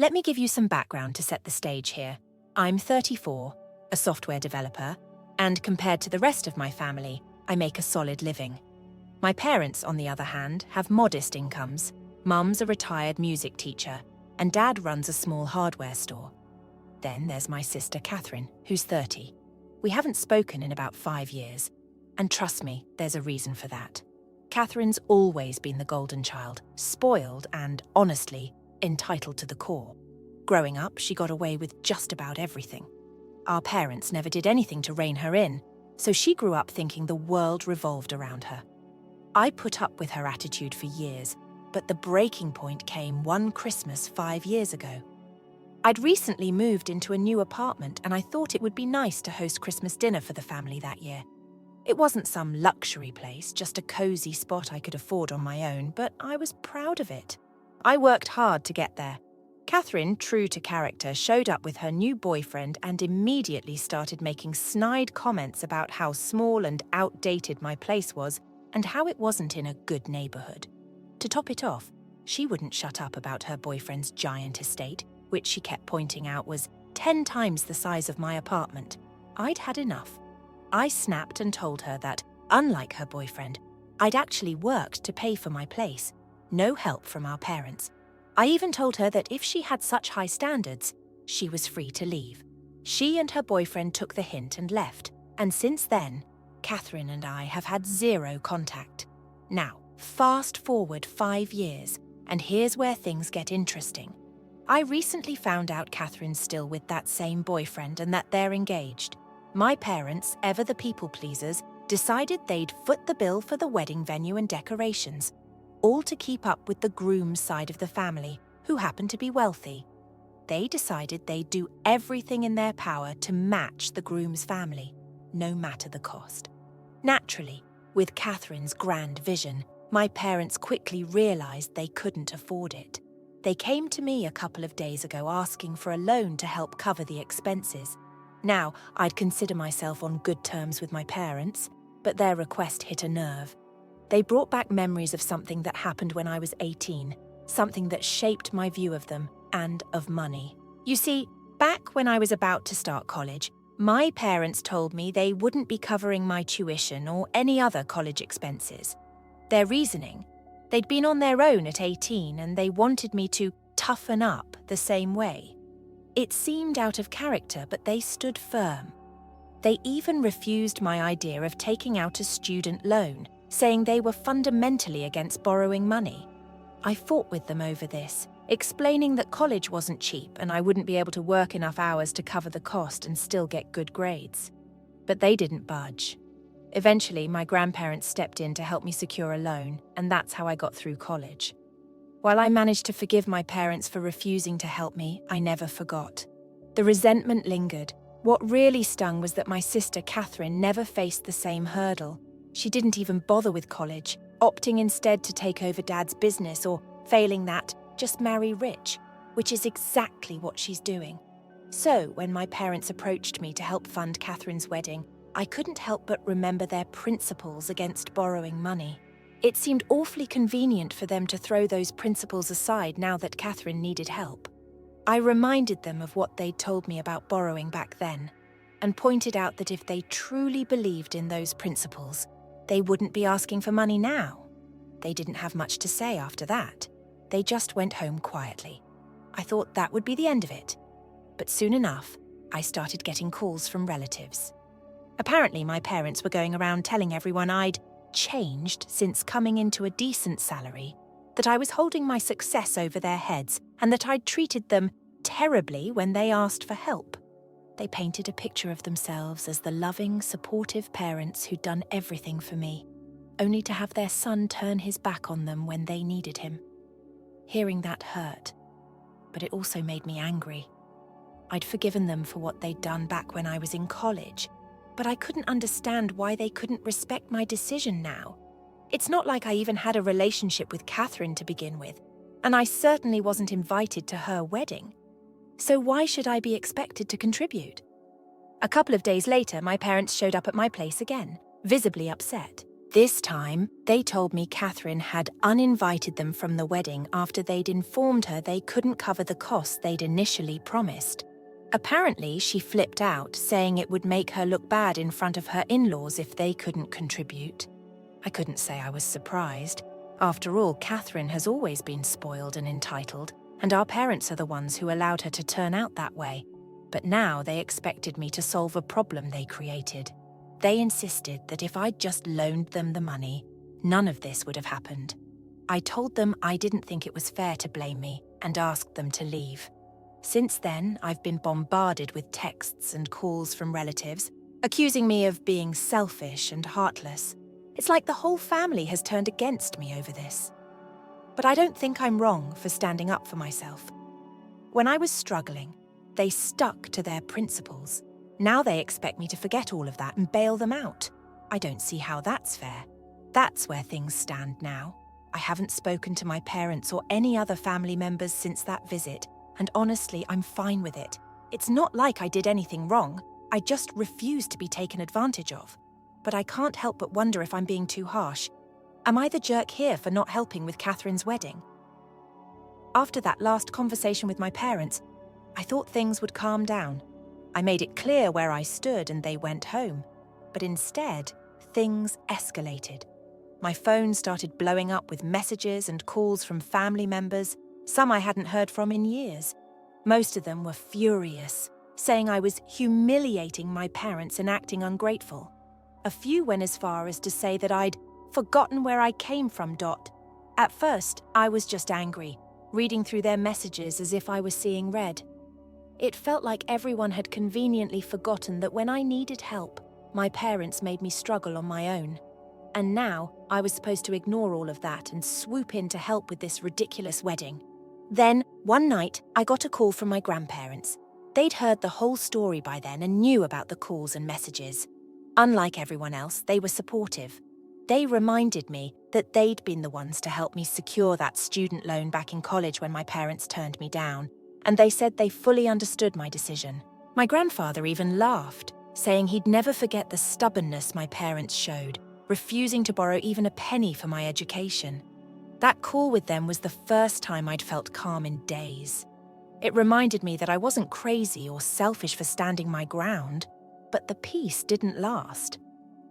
Let me give you some background to set the stage here. I'm 34, a software developer, and compared to the rest of my family, I make a solid living. My parents, on the other hand, have modest incomes. Mum's a retired music teacher, and Dad runs a small hardware store. Then there's my sister Catherine, who's 30. We haven't spoken in about 5 years, and trust me, there's a reason for that. Catherine's always been the golden child, spoiled and, honestly, entitled to the core. Growing up, she got away with just about everything. Our parents never did anything to rein her in, so she grew up thinking the world revolved around her. I put up with her attitude for years, but the breaking point came one Christmas 5 years ago. I'd recently moved into a new apartment and I thought it would be nice to host Christmas dinner for the family that year. It wasn't some luxury place, just a cozy spot I could afford on my own, but I was proud of it. I worked hard to get there. Catherine, true to character, showed up with her new boyfriend and immediately started making snide comments about how small and outdated my place was and how it wasn't in a good neighborhood. To top it off, she wouldn't shut up about her boyfriend's giant estate, which she kept pointing out was 10 times the size of my apartment. I'd had enough. I snapped and told her that, unlike her boyfriend, I'd actually worked to pay for my place. No help from our parents. I even told her that if she had such high standards, she was free to leave. She and her boyfriend took the hint and left, and since then, Catherine and I have had zero contact. Now, fast forward 5 years, and here's where things get interesting. I recently found out Catherine's still with that same boyfriend and that they're engaged. My parents, ever the people pleasers, decided they'd foot the bill for the wedding venue and decorations, all to keep up with the groom's side of the family, who happened to be wealthy. They decided they'd do everything in their power to match the groom's family, no matter the cost. Naturally, with Catherine's grand vision, my parents quickly realized they couldn't afford it. They came to me a couple of days ago asking for a loan to help cover the expenses. Now, I'd consider myself on good terms with my parents, but their request hit a nerve. They brought back memories of something that happened when I was 18, something that shaped my view of them and of money. You see, back when I was about to start college, my parents told me they wouldn't be covering my tuition or any other college expenses. Their reasoning? They'd been on their own at 18 and they wanted me to toughen up the same way. It seemed out of character, but they stood firm. They even refused my idea of taking out a student loan, saying they were fundamentally against borrowing money. I fought with them over this, explaining that college wasn't cheap and I wouldn't be able to work enough hours to cover the cost and still get good grades. But they didn't budge. Eventually, my grandparents stepped in to help me secure a loan, and that's how I got through college. While I managed to forgive my parents for refusing to help me, I never forgot. The resentment lingered. What really stung was that my sister Catherine never faced the same hurdle. She didn't even bother with college, opting instead to take over Dad's business or, failing that, just marry rich, which is exactly what she's doing. So, when my parents approached me to help fund Catherine's wedding, I couldn't help but remember their principles against borrowing money. It seemed awfully convenient for them to throw those principles aside now that Catherine needed help. I reminded them of what they'd told me about borrowing back then, and pointed out that if they truly believed in those principles, they wouldn't be asking for money now. They didn't have much to say after that. They just went home quietly. I thought that would be the end of it. But soon enough, I started getting calls from relatives. Apparently, my parents were going around telling everyone I'd changed since coming into a decent salary, that I was holding my success over their heads, and that I'd treated them terribly when they asked for help. They painted a picture of themselves as the loving, supportive parents who'd done everything for me, only to have their son turn his back on them when they needed him. Hearing that hurt, but it also made me angry. I'd forgiven them for what they'd done back when I was in college, but I couldn't understand why they couldn't respect my decision now. It's not like I even had a relationship with Catherine to begin with, and I certainly wasn't invited to her wedding. So why should I be expected to contribute? A couple of days later, my parents showed up at my place again, visibly upset. This time, they told me Catherine had uninvited them from the wedding after they'd informed her they couldn't cover the costs they'd initially promised. Apparently, she flipped out, saying it would make her look bad in front of her in-laws if they couldn't contribute. I couldn't say I was surprised. After all, Catherine has always been spoiled and entitled, and our parents are the ones who allowed her to turn out that way. But now they expected me to solve a problem they created. They insisted that if I'd just loaned them the money, none of this would have happened. I told them I didn't think it was fair to blame me and asked them to leave. Since then, I've been bombarded with texts and calls from relatives, accusing me of being selfish and heartless. It's like the whole family has turned against me over this. But I don't think I'm wrong for standing up for myself. When I was struggling, they stuck to their principles. Now they expect me to forget all of that and bail them out. I don't see how that's fair. That's where things stand now. I haven't spoken to my parents or any other family members since that visit, and honestly, I'm fine with it. It's not like I did anything wrong. I just refuse to be taken advantage of. But I can't help but wonder if I'm being too harsh. Am I the jerk here for not helping with Catherine's wedding? After that last conversation with my parents, I thought things would calm down. I made it clear where I stood and they went home. But instead, things escalated. My phone started blowing up with messages and calls from family members, some I hadn't heard from in years. Most of them were furious, saying I was humiliating my parents and acting ungrateful. A few went as far as to say that I'd forgotten where I came from. At first, I was just angry, reading through their messages as if I was seeing red. It felt like everyone had conveniently forgotten that when I needed help, my parents made me struggle on my own. And now, I was supposed to ignore all of that and swoop in to help with this ridiculous wedding. Then, one night, I got a call from my grandparents. They'd heard the whole story by then and knew about the calls and messages. Unlike everyone else, they were supportive. They reminded me that they'd been the ones to help me secure that student loan back in college when my parents turned me down, and they said they fully understood my decision. My grandfather even laughed, saying he'd never forget the stubbornness my parents showed, refusing to borrow even a penny for my education. That call with them was the first time I'd felt calm in days. It reminded me that I wasn't crazy or selfish for standing my ground, but the peace didn't last.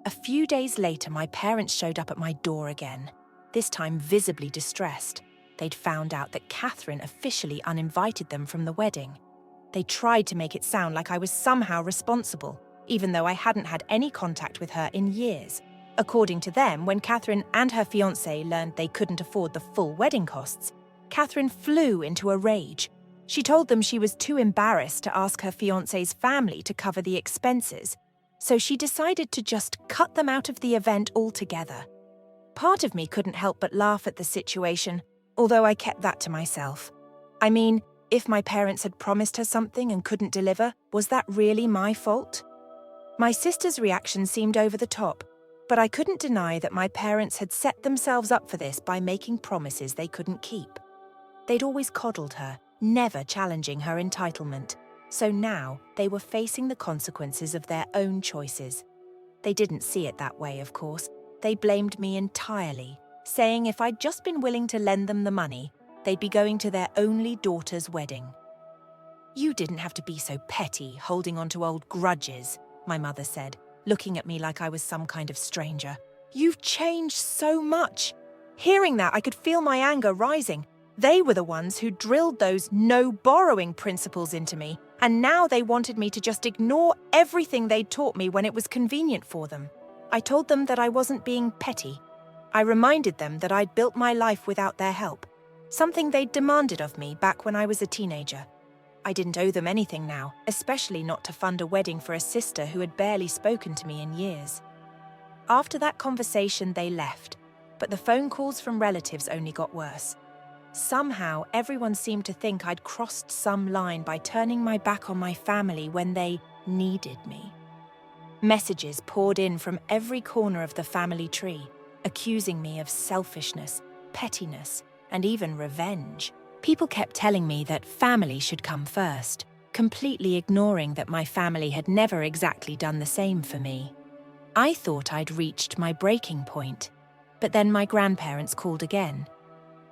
A few days later, my parents showed up at my door again, this time visibly distressed. They'd found out that Catherine officially uninvited them from the wedding. They tried to make it sound like I was somehow responsible, even though I hadn't had any contact with her in years. According to them, when Catherine and her fiancé learned they couldn't afford the full wedding costs, Catherine flew into a rage. She told them she was too embarrassed to ask her fiancé's family to cover the expenses, so she decided to just cut them out of the event altogether. Part of me couldn't help but laugh at the situation, although I kept that to myself. I mean, if my parents had promised her something and couldn't deliver, was that really my fault? My sister's reaction seemed over the top, but I couldn't deny that my parents had set themselves up for this by making promises they couldn't keep. They'd always coddled her, never challenging her entitlement, so now they were facing the consequences of their own choices. They didn't see it that way, of course. They blamed me entirely, saying if I'd just been willing to lend them the money, they'd be going to their only daughter's wedding. "You didn't have to be so petty, holding on to old grudges," my mother said, looking at me like I was some kind of stranger. "You've changed so much." Hearing that, I could feel my anger rising. They were the ones who drilled those no-borrowing principles into me, and now they wanted me to just ignore everything they'd taught me when it was convenient for them. I told them that I wasn't being petty. I reminded them that I'd built my life without their help, something they'd demanded of me back when I was a teenager. I didn't owe them anything now, especially not to fund a wedding for a sister who had barely spoken to me in years. After that conversation, they left, but the phone calls from relatives only got worse. Somehow, everyone seemed to think I'd crossed some line by turning my back on my family when they needed me. Messages poured in from every corner of the family tree, accusing me of selfishness, pettiness, and even revenge. People kept telling me that family should come first, completely ignoring that my family had never exactly done the same for me. I thought I'd reached my breaking point, but then my grandparents called again.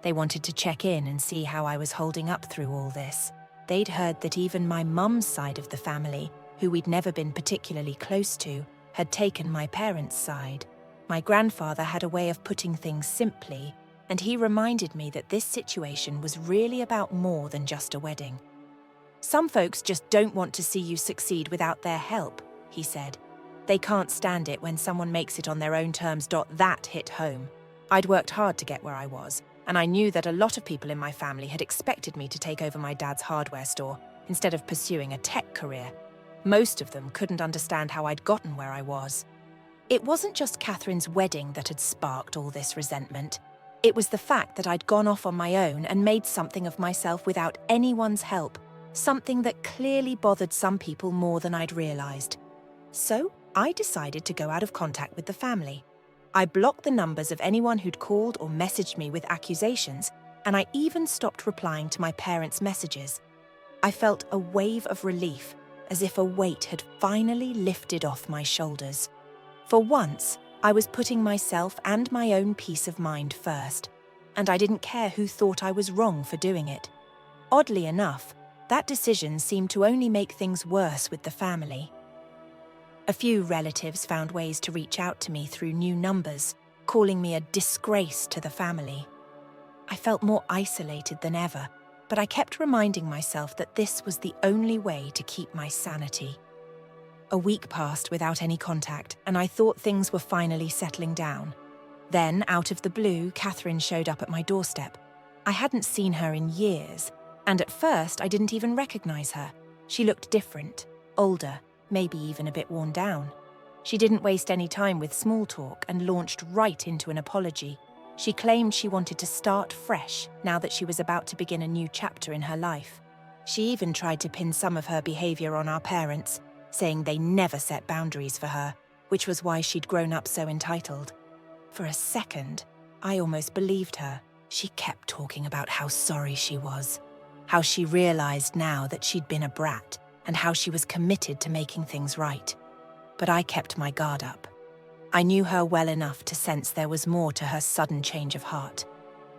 They wanted to check in and see how I was holding up through all this. They'd heard that even my mum's side of the family, who we'd never been particularly close to, had taken my parents' side. My grandfather had a way of putting things simply, and he reminded me that this situation was really about more than just a wedding. Some folks just don't want to see you succeed without their help, he said. They can't stand it when someone makes it on their own terms. That hit home. I'd worked hard to get where I was, and I knew that a lot of people in my family had expected me to take over my dad's hardware store instead of pursuing a tech career. Most of them couldn't understand how I'd gotten where I was. It wasn't just Catherine's wedding that had sparked all this resentment. It was the fact that I'd gone off on my own and made something of myself without anyone's help, something that clearly bothered some people more than I'd realized. So I decided to go out of contact with the family. I blocked the numbers of anyone who'd called or messaged me with accusations, and I even stopped replying to my parents' messages. I felt a wave of relief, as if a weight had finally lifted off my shoulders. For once, I was putting myself and my own peace of mind first, and I didn't care who thought I was wrong for doing it. Oddly enough, that decision seemed to only make things worse with the family. A few relatives found ways to reach out to me through new numbers, calling me a disgrace to the family. I felt more isolated than ever, but I kept reminding myself that this was the only way to keep my sanity. A week passed without any contact, and I thought things were finally settling down. Then, out of the blue, Catherine showed up at my doorstep. I hadn't seen her in years, and at first I didn't even recognize her. She looked different, older, maybe even a bit worn down. She didn't waste any time with small talk and launched right into an apology. She claimed she wanted to start fresh now that she was about to begin a new chapter in her life. She even tried to pin some of her behavior on our parents, saying they never set boundaries for her, which was why she'd grown up so entitled. For a second, I almost believed her. She kept talking about how sorry she was, how she realized now that she'd been a brat, and how she was committed to making things right. But I kept my guard up. I knew her well enough to sense there was more to her sudden change of heart.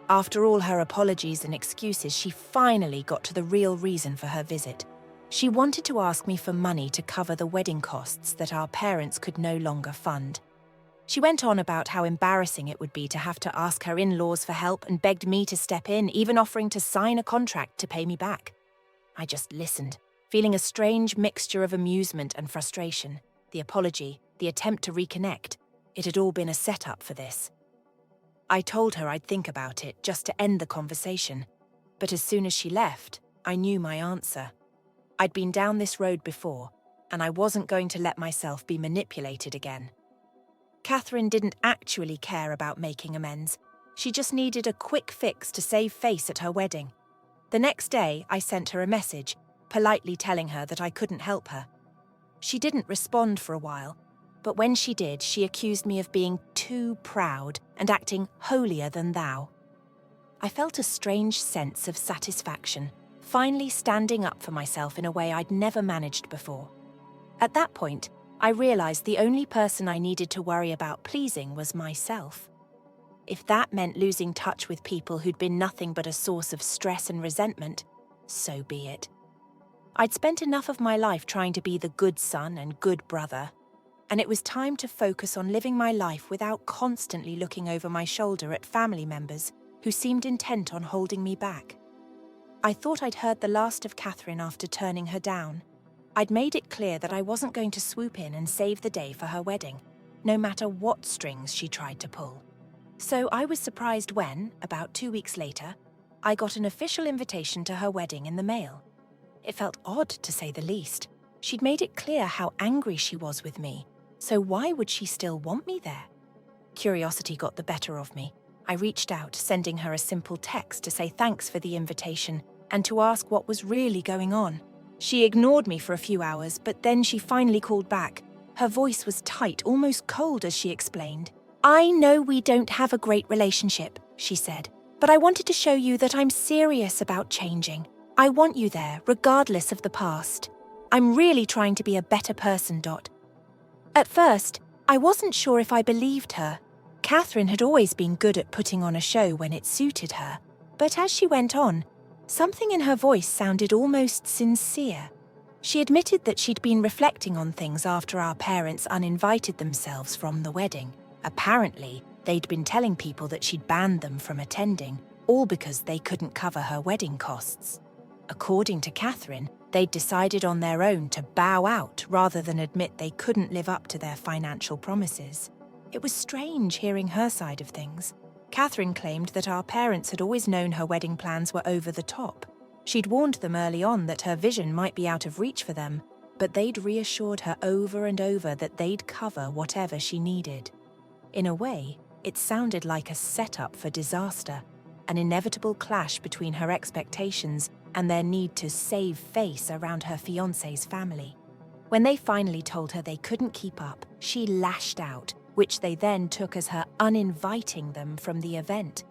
After all her apologies and excuses, she finally got to the real reason for her visit. She wanted to ask me for money to cover the wedding costs that our parents could no longer fund. She went on about how embarrassing it would be to have to ask her in-laws for help and begged me to step in, even offering to sign a contract to pay me back. I just listened, feeling a strange mixture of amusement and frustration. The apology, the attempt to reconnect, it had all been a setup for this. I told her I'd think about it just to end the conversation, but as soon as she left, I knew my answer. I'd been down this road before, and I wasn't going to let myself be manipulated again. Catherine didn't actually care about making amends. She just needed a quick fix to save face at her wedding. The next day, I sent her a message, politely telling her that I couldn't help her. She didn't respond for a while, but when she did, she accused me of being too proud and acting holier than thou. I felt a strange sense of satisfaction, finally standing up for myself in a way I'd never managed before. At that point, I realized the only person I needed to worry about pleasing was myself. If that meant losing touch with people who'd been nothing but a source of stress and resentment, so be it. I'd spent enough of my life trying to be the good son and good brother, and it was time to focus on living my life without constantly looking over my shoulder at family members who seemed intent on holding me back. I thought I'd heard the last of Catherine after turning her down. I'd made it clear that I wasn't going to swoop in and save the day for her wedding, no matter what strings she tried to pull. So I was surprised when, about 2 weeks later, I got an official invitation to her wedding in the mail. It felt odd, to say the least. She'd made it clear how angry she was with me, so why would she still want me there? Curiosity got the better of me. I reached out, sending her a simple text to say thanks for the invitation and to ask what was really going on. She ignored me for a few hours, but then she finally called back. Her voice was tight, almost cold as she explained. "I know we don't have a great relationship," she said, "but I wanted to show you that I'm serious about changing. I want you there, regardless of the past. I'm really trying to be a better person, Dot." At first, I wasn't sure if I believed her. Catherine had always been good at putting on a show when it suited her, but as she went on, something in her voice sounded almost sincere. She admitted that she'd been reflecting on things after our parents uninvited themselves from the wedding. Apparently, they'd been telling people that she'd banned them from attending, all because they couldn't cover her wedding costs. According to Catherine, they'd decided on their own to bow out rather than admit they couldn't live up to their financial promises. It was strange hearing her side of things. Catherine claimed that our parents had always known her wedding plans were over the top. She'd warned them early on that her vision might be out of reach for them, but they'd reassured her over and over that they'd cover whatever she needed. In a way, it sounded like a setup for disaster, an inevitable clash between her expectations and their need to save face around her fiancé's family. When they finally told her they couldn't keep up, she lashed out, which they then took as her uninviting them from the event.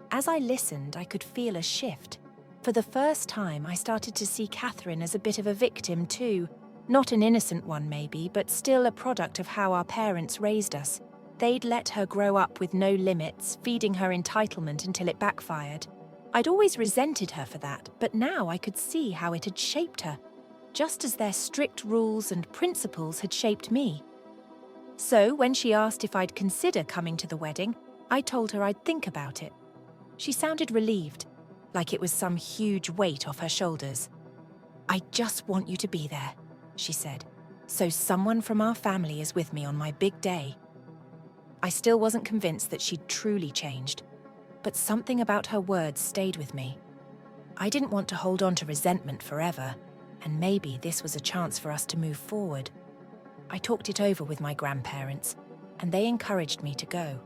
As I listened, I could feel a shift. For the first time, I started to see Catherine as a bit of a victim too. Not an innocent one maybe, but still a product of how our parents raised us. They'd let her grow up with no limits, feeding her entitlement until it backfired. I'd always resented her for that, but now I could see how it had shaped her, just as their strict rules and principles had shaped me. So when she asked if I'd consider coming to the wedding, I told her I'd think about it. She sounded relieved, like it was some huge weight off her shoulders. "I just want you to be there," she said, "so someone from our family is with me on my big day." I still wasn't convinced that she'd truly changed, but something about her words stayed with me. I didn't want to hold on to resentment forever, and maybe this was a chance for us to move forward. I talked it over with my grandparents, and they encouraged me to go.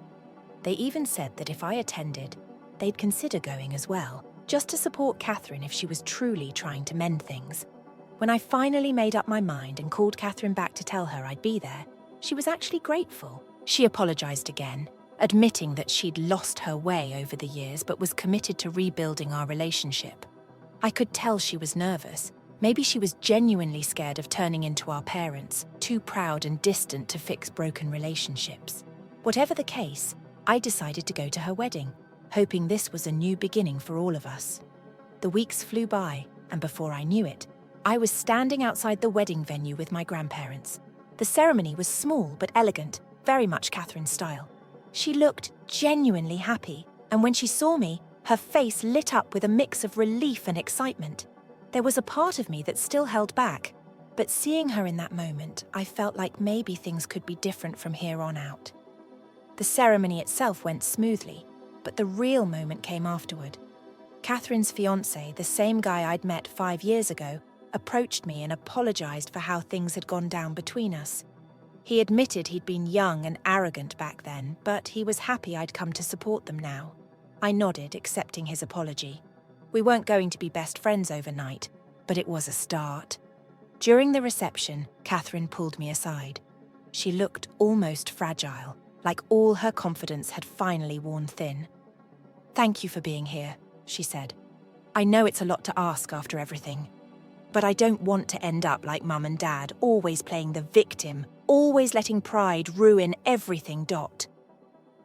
They even said that if I attended, they'd consider going as well, just to support Catherine if she was truly trying to mend things. When I finally made up my mind and called Catherine back to tell her I'd be there, she was actually grateful. She apologized again, admitting that she'd lost her way over the years but was committed to rebuilding our relationship. I could tell she was nervous. Maybe she was genuinely scared of turning into our parents, too proud and distant to fix broken relationships. Whatever the case, I decided to go to her wedding, hoping this was a new beginning for all of us. The weeks flew by, and before I knew it, I was standing outside the wedding venue with my grandparents. The ceremony was small but elegant, very much Catherine's style. She looked genuinely happy, and when she saw me, her face lit up with a mix of relief and excitement. There was a part of me that still held back, but seeing her in that moment, I felt like maybe things could be different from here on out. The ceremony itself went smoothly, but the real moment came afterward. Catherine's fiancé, the same guy I'd met 5 years ago, approached me and apologized for how things had gone down between us. He admitted he'd been young and arrogant back then, but he was happy I'd come to support them now. I nodded, accepting his apology. We weren't going to be best friends overnight, but it was a start. During the reception, Catherine pulled me aside. She looked almost fragile, like all her confidence had finally worn thin. "Thank you for being here," she said. "I know it's a lot to ask after everything, but I don't want to end up like Mum and Dad, always playing the victim, always letting pride ruin everything.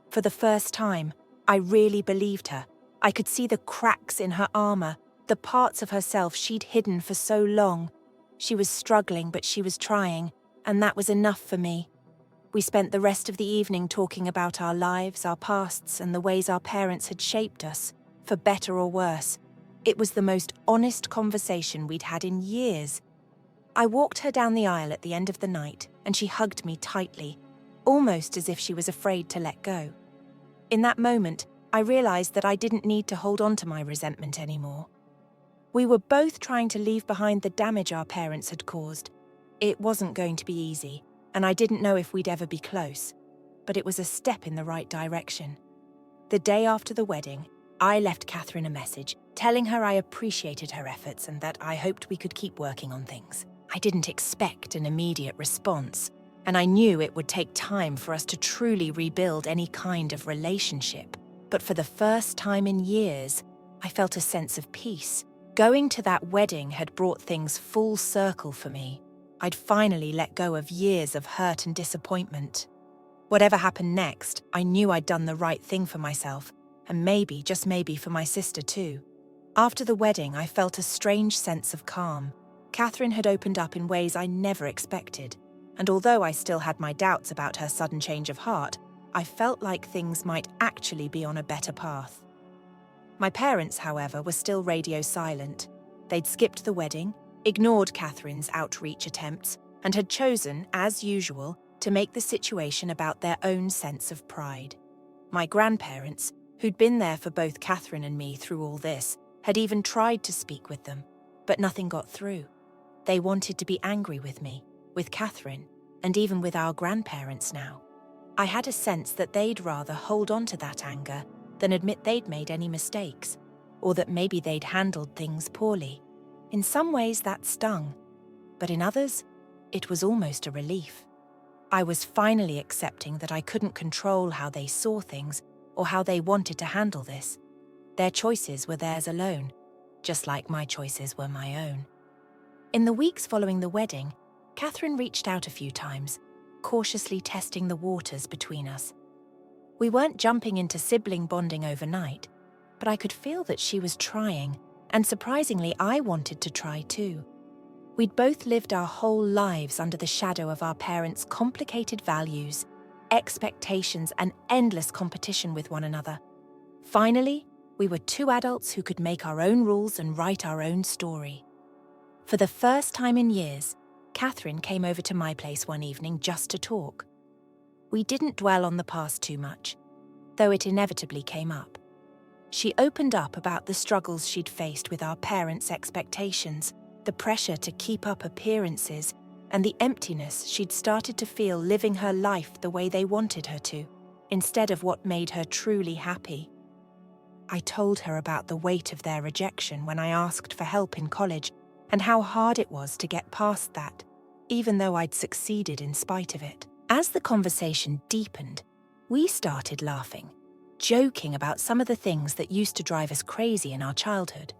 For the first time, I really believed her. I could see the cracks in her armor, the parts of herself she'd hidden for so long. She was struggling, but she was trying, and that was enough for me. We spent the rest of the evening talking about our lives, our pasts, and the ways our parents had shaped us, for better or worse. It was the most honest conversation we'd had in years. I walked her down the aisle at the end of the night, and she hugged me tightly, almost as if she was afraid to let go. In that moment, I realized that I didn't need to hold on to my resentment anymore. We were both trying to leave behind the damage our parents had caused. It wasn't going to be easy, and I didn't know if we'd ever be close, but it was a step in the right direction. The day after the wedding, I left Catherine a message, telling her I appreciated her efforts and that I hoped we could keep working on things. I didn't expect an immediate response, and I knew it would take time for us to truly rebuild any kind of relationship. But for the first time in years, I felt a sense of peace. Going to that wedding had brought things full circle for me. I'd finally let go of years of hurt and disappointment. Whatever happened next, I knew I'd done the right thing for myself, and maybe, just maybe, for my sister too. After the wedding, I felt a strange sense of calm. Catherine had opened up in ways I never expected, and although I still had my doubts about her sudden change of heart, I felt like things might actually be on a better path. My parents, however, were still radio silent. They'd skipped the wedding, ignored Catherine's outreach attempts, and had chosen, as usual, to make the situation about their own sense of pride. My grandparents, who'd been there for both Catherine and me through all this, had even tried to speak with them, but nothing got through. They wanted to be angry with me, with Catherine, and even with our grandparents now. I had a sense that they'd rather hold on to that anger than admit they'd made any mistakes, or that maybe they'd handled things poorly. In some ways that stung, but in others, it was almost a relief. I was finally accepting that I couldn't control how they saw things or how they wanted to handle this. Their choices were theirs alone, just like my choices were my own. In the weeks following the wedding, Catherine reached out a few times, cautiously testing the waters between us. We weren't jumping into sibling bonding overnight, but I could feel that she was trying, and surprisingly, I wanted to try too. We'd both lived our whole lives under the shadow of our parents' complicated values, expectations, and endless competition with one another. Finally, we were two adults who could make our own rules and write our own story. For the first time in years, Catherine came over to my place one evening just to talk. We didn't dwell on the past too much, though it inevitably came up. She opened up about the struggles she'd faced with our parents' expectations, the pressure to keep up appearances, and the emptiness she'd started to feel living her life the way they wanted her to, instead of what made her truly happy. I told her about the weight of their rejection when I asked for help in college, and how hard it was to get past that, even though I'd succeeded in spite of it. As the conversation deepened, we started laughing, joking about some of the things that used to drive us crazy in our childhood.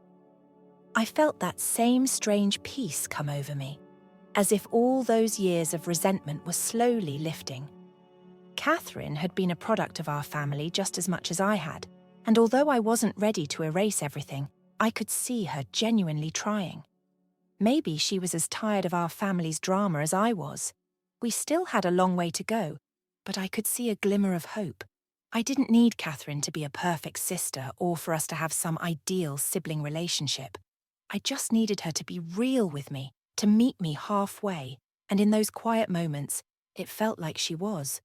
I felt that same strange peace come over me, as if all those years of resentment were slowly lifting. Catherine had been a product of our family just as much as I had, and although I wasn't ready to erase everything, I could see her genuinely trying. Maybe she was as tired of our family's drama as I was. We still had a long way to go, but I could see a glimmer of hope. I didn't need Catherine to be a perfect sister or for us to have some ideal sibling relationship. I just needed her to be real with me, to meet me halfway, and in those quiet moments, it felt like she was.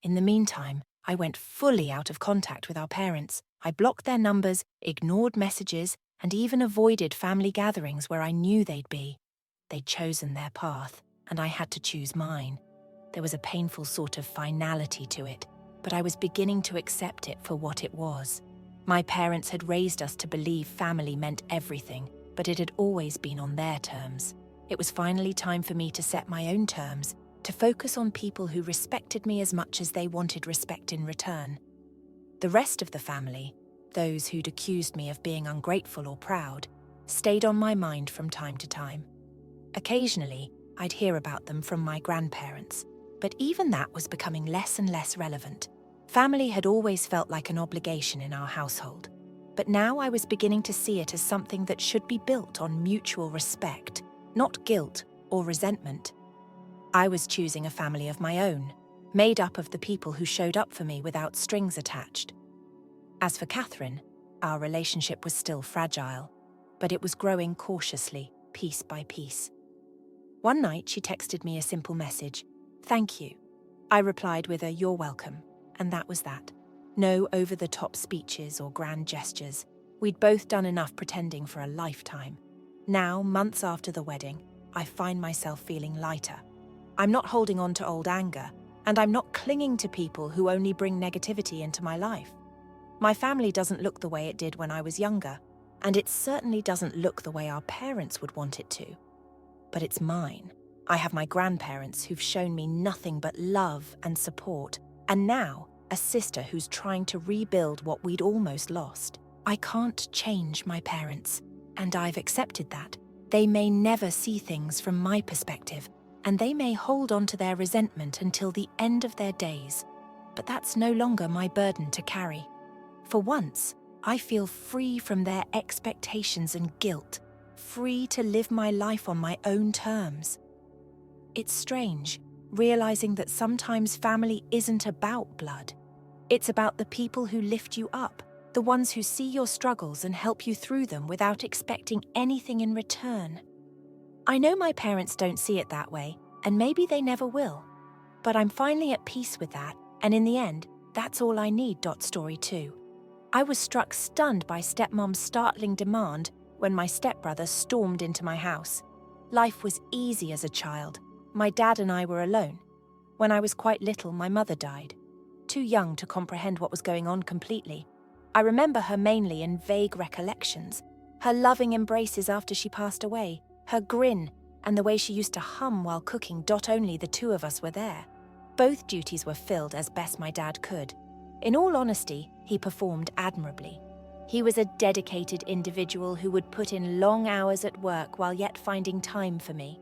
In the meantime, I went fully out of contact with our parents. I blocked their numbers, ignored messages, and even avoided family gatherings where I knew they'd be. They'd chosen their path, and I had to choose mine. There was a painful sort of finality to it, but I was beginning to accept it for what it was. My parents had raised us to believe family meant everything, but it had always been on their terms. It was finally time for me to set my own terms, to focus on people who respected me as much as they wanted respect in return. The rest of the family, those who'd accused me of being ungrateful or proud, stayed on my mind from time to time. Occasionally, I'd hear about them from my grandparents, but even that was becoming less and less relevant. Family had always felt like an obligation in our household, but now I was beginning to see it as something that should be built on mutual respect, not guilt or resentment. I was choosing a family of my own, made up of the people who showed up for me without strings attached. As for Catherine, our relationship was still fragile, but it was growing cautiously, piece by piece. One night she texted me a simple message, "Thank you." I replied with a "You're welcome," and that was that. No over-the-top speeches or grand gestures. We'd both done enough pretending for a lifetime. Now, months after the wedding, I find myself feeling lighter. I'm not holding on to old anger, and I'm not clinging to people who only bring negativity into my life. My family doesn't look the way it did when I was younger, and it certainly doesn't look the way our parents would want it to. But it's mine. I have my grandparents who've shown me nothing but love and support, and now a sister who's trying to rebuild what we'd almost lost. I can't change my parents, and I've accepted that. They may never see things from my perspective, and they may hold on to their resentment until the end of their days. But that's no longer my burden to carry. For once, I feel free from their expectations and guilt, free to live my life on my own terms. It's strange, realizing that sometimes family isn't about blood. It's about the people who lift you up, the ones who see your struggles and help you through them without expecting anything in return. I know my parents don't see it that way, and maybe they never will. But I'm finally at peace with that, and in the end, that's all I need. Story 2. I was struck stunned by stepmom's startling demand when my stepbrother stormed into my house. Life was easy as a child. My dad and I were alone. When I was quite little, my mother died. Too young to comprehend what was going on completely. I remember her mainly in vague recollections. Her loving embraces after she passed away, her grin, and the way she used to hum while cooking. Only the two of us were there. Both duties were filled as best my dad could. In all honesty, he performed admirably. He was a dedicated individual who would put in long hours at work while yet finding time for me.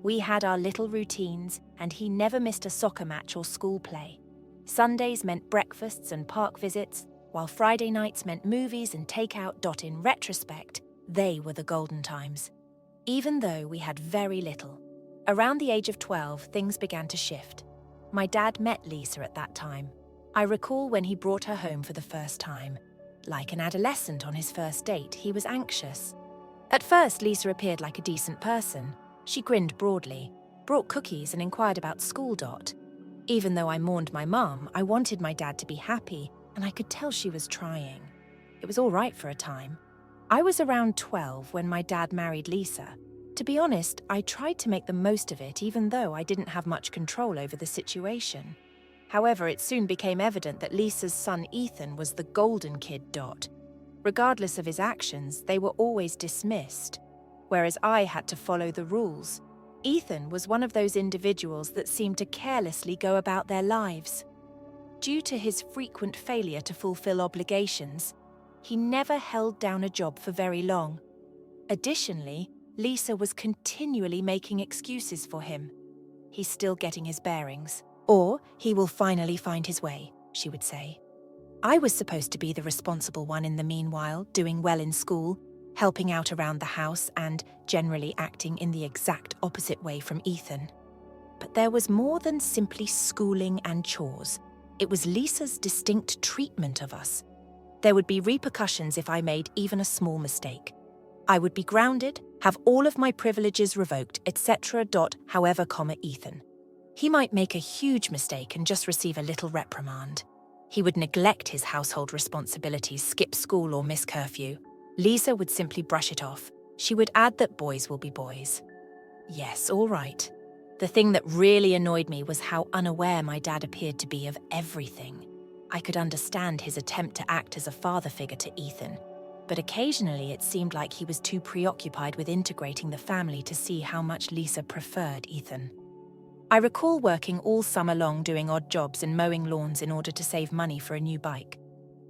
We had our little routines, and he never missed a soccer match or school play. Sundays meant breakfasts and park visits, while Friday nights meant movies and takeout. In retrospect, they were the golden times. Even though we had very little. Around the age of 12, things began to shift. My dad met Lisa at that time. I recall when he brought her home for the first time. Like an adolescent on his first date, he was anxious. At first, Lisa appeared like a decent person. She grinned broadly, brought cookies and inquired about school. Even though I mourned my mum, I wanted my dad to be happy, and I could tell she was trying. It was all right for a time. I was around 12 when my dad married Lisa. To be honest, I tried to make the most of it even though I didn't have much control over the situation. However, it soon became evident that Lisa's son Ethan was the golden kid. Regardless of his actions, they were always dismissed, whereas I had to follow the rules. Ethan was one of those individuals that seemed to carelessly go about their lives. Due to his frequent failure to fulfill obligations, he never held down a job for very long. Additionally, Lisa was continually making excuses for him. He's still getting his bearings. Or he will finally find his way, she would say. I was supposed to be the responsible one in the meanwhile, doing well in school, helping out around the house, and generally acting in the exact opposite way from Ethan. But there was more than simply schooling and chores. It was Lisa's distinct treatment of us. There would be repercussions if I made even a small mistake. I would be grounded, have all of my privileges revoked, etc. However, Ethan. He might make a huge mistake and just receive a little reprimand. He would neglect his household responsibilities, skip school or miss curfew. Lisa would simply brush it off. She would add that boys will be boys. Yes, all right. The thing that really annoyed me was how unaware my dad appeared to be of everything. I could understand his attempt to act as a father figure to Ethan, but occasionally it seemed like he was too preoccupied with integrating the family to see how much Lisa preferred Ethan. I recall working all summer long doing odd jobs and mowing lawns in order to save money for a new bike.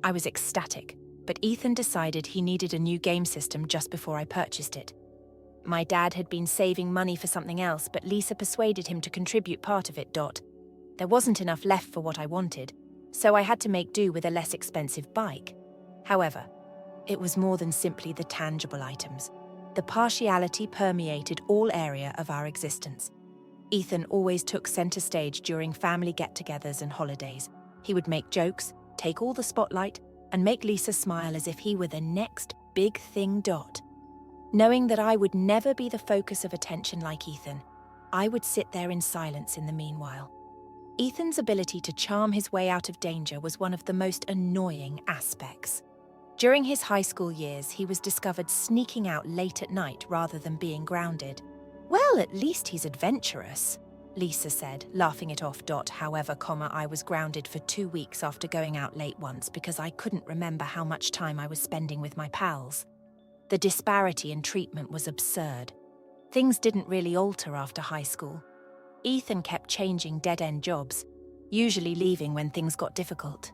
I was ecstatic, but Ethan decided he needed a new game system just before I purchased it. My dad had been saving money for something else, but Lisa persuaded him to contribute part of it. There wasn't enough left for what I wanted, so I had to make do with a less expensive bike. However, it was more than simply the tangible items. The partiality permeated all area of our existence. Ethan always took center stage during family get-togethers and holidays. He would make jokes, take all the spotlight, and make Lisa smile as if he were the next big thing. Knowing that I would never be the focus of attention like Ethan, I would sit there in silence in the meanwhile. Ethan's ability to charm his way out of danger was one of the most annoying aspects. During his high school years, he was discovered sneaking out late at night rather than being grounded. Well, at least he's adventurous, Lisa said, laughing it off. However, I was grounded for 2 weeks after going out late once because I couldn't remember how much time I was spending with my pals. The disparity in treatment was absurd. Things didn't really alter after high school. Ethan kept changing dead-end jobs, usually leaving when things got difficult.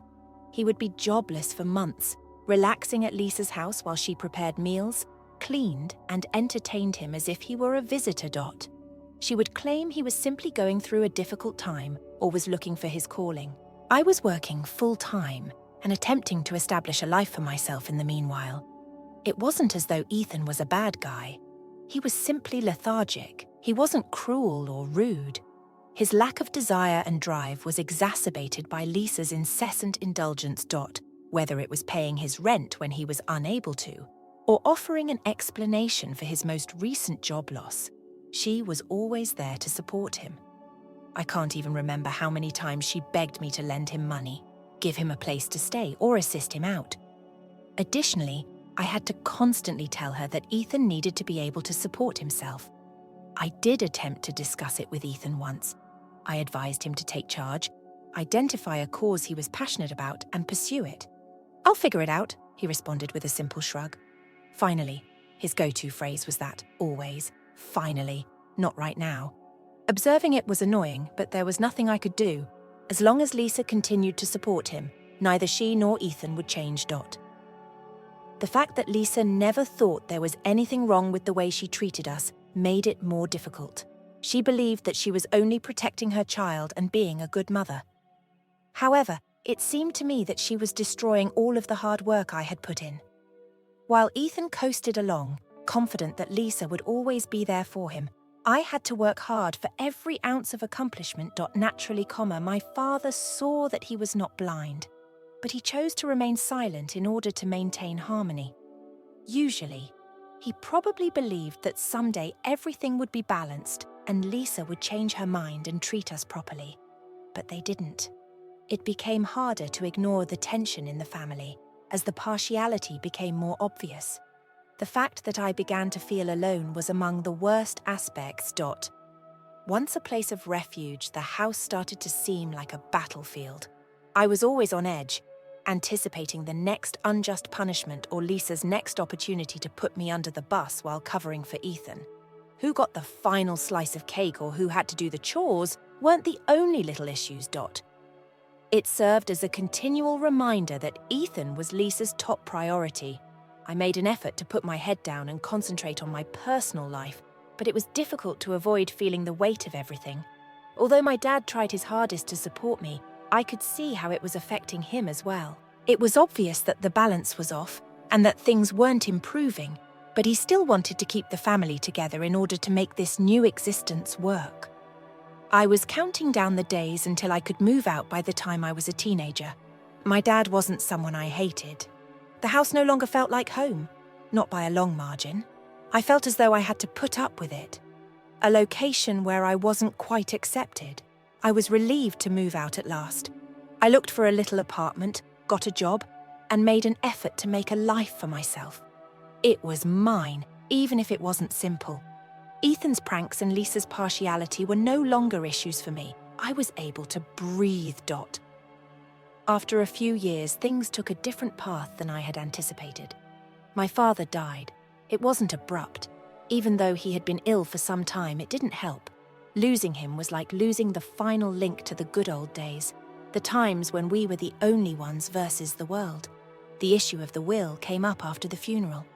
He would be jobless for months, relaxing at Lisa's house while she prepared meals, cleaned, and entertained him as if he were a visitor. She would claim he was simply going through a difficult time or was looking for his calling. I was working full-time and attempting to establish a life for myself in the meanwhile. It wasn't as though Ethan was a bad guy. He was simply lethargic. He wasn't cruel or rude. His lack of desire and drive was exacerbated by Lisa's incessant indulgence. Whether it was paying his rent when he was unable to, or offering an explanation for his most recent job loss, she was always there to support him. I can't even remember how many times she begged me to lend him money, give him a place to stay, or assist him out. Additionally, I had to constantly tell her that Ethan needed to be able to support himself. I did attempt to discuss it with Ethan once. I advised him to take charge, identify a cause he was passionate about, and pursue it. "I'll figure it out," he responded with a simple shrug. Finally, his go-to phrase was that, always, "Finally, not right now." Observing it was annoying, but there was nothing I could do. As long as Lisa continued to support him, neither she nor Ethan would change. The fact that Lisa never thought there was anything wrong with the way she treated us made it more difficult. She believed that she was only protecting her child and being a good mother. However, it seemed to me that she was destroying all of the hard work I had put in. While Ethan coasted along, confident that Lisa would always be there for him, I had to work hard for every ounce of accomplishment. Naturally, my father saw that he was not blind, but he chose to remain silent in order to maintain harmony. Usually, he probably believed that someday everything would be balanced and Lisa would change her mind and treat us properly. But they didn't. It became harder to ignore the tension in the family as the partiality became more obvious. The fact that I began to feel alone was among the worst aspects. Once a place of refuge, the house started to seem like a battlefield. I was always on edge, anticipating the next unjust punishment or Lisa's next opportunity to put me under the bus while covering for Ethan. Who got the final slice of cake or who had to do the chores weren't the only little issues. It served as a continual reminder that Ethan was Lisa's top priority. I made an effort to put my head down and concentrate on my personal life, but it was difficult to avoid feeling the weight of everything. Although my dad tried his hardest to support me, I could see how it was affecting him as well. It was obvious that the balance was off and that things weren't improving, but he still wanted to keep the family together in order to make this new existence work. I was counting down the days until I could move out by the time I was a teenager. My dad wasn't someone I hated. The house no longer felt like home, not by a long margin. I felt as though I had to put up with it. A location where I wasn't quite accepted. I was relieved to move out at last. I looked for a little apartment, got a job, and made an effort to make a life for myself. It was mine, even if it wasn't simple. Ethan's pranks and Lisa's partiality were no longer issues for me. I was able to breathe. After a few years, things took a different path than I had anticipated. My father died. It wasn't abrupt. Even though he had been ill for some time, it didn't help. Losing him was like losing the final link to the good old days, the times when we were the only ones versus the world. The issue of the will came up after the funeral.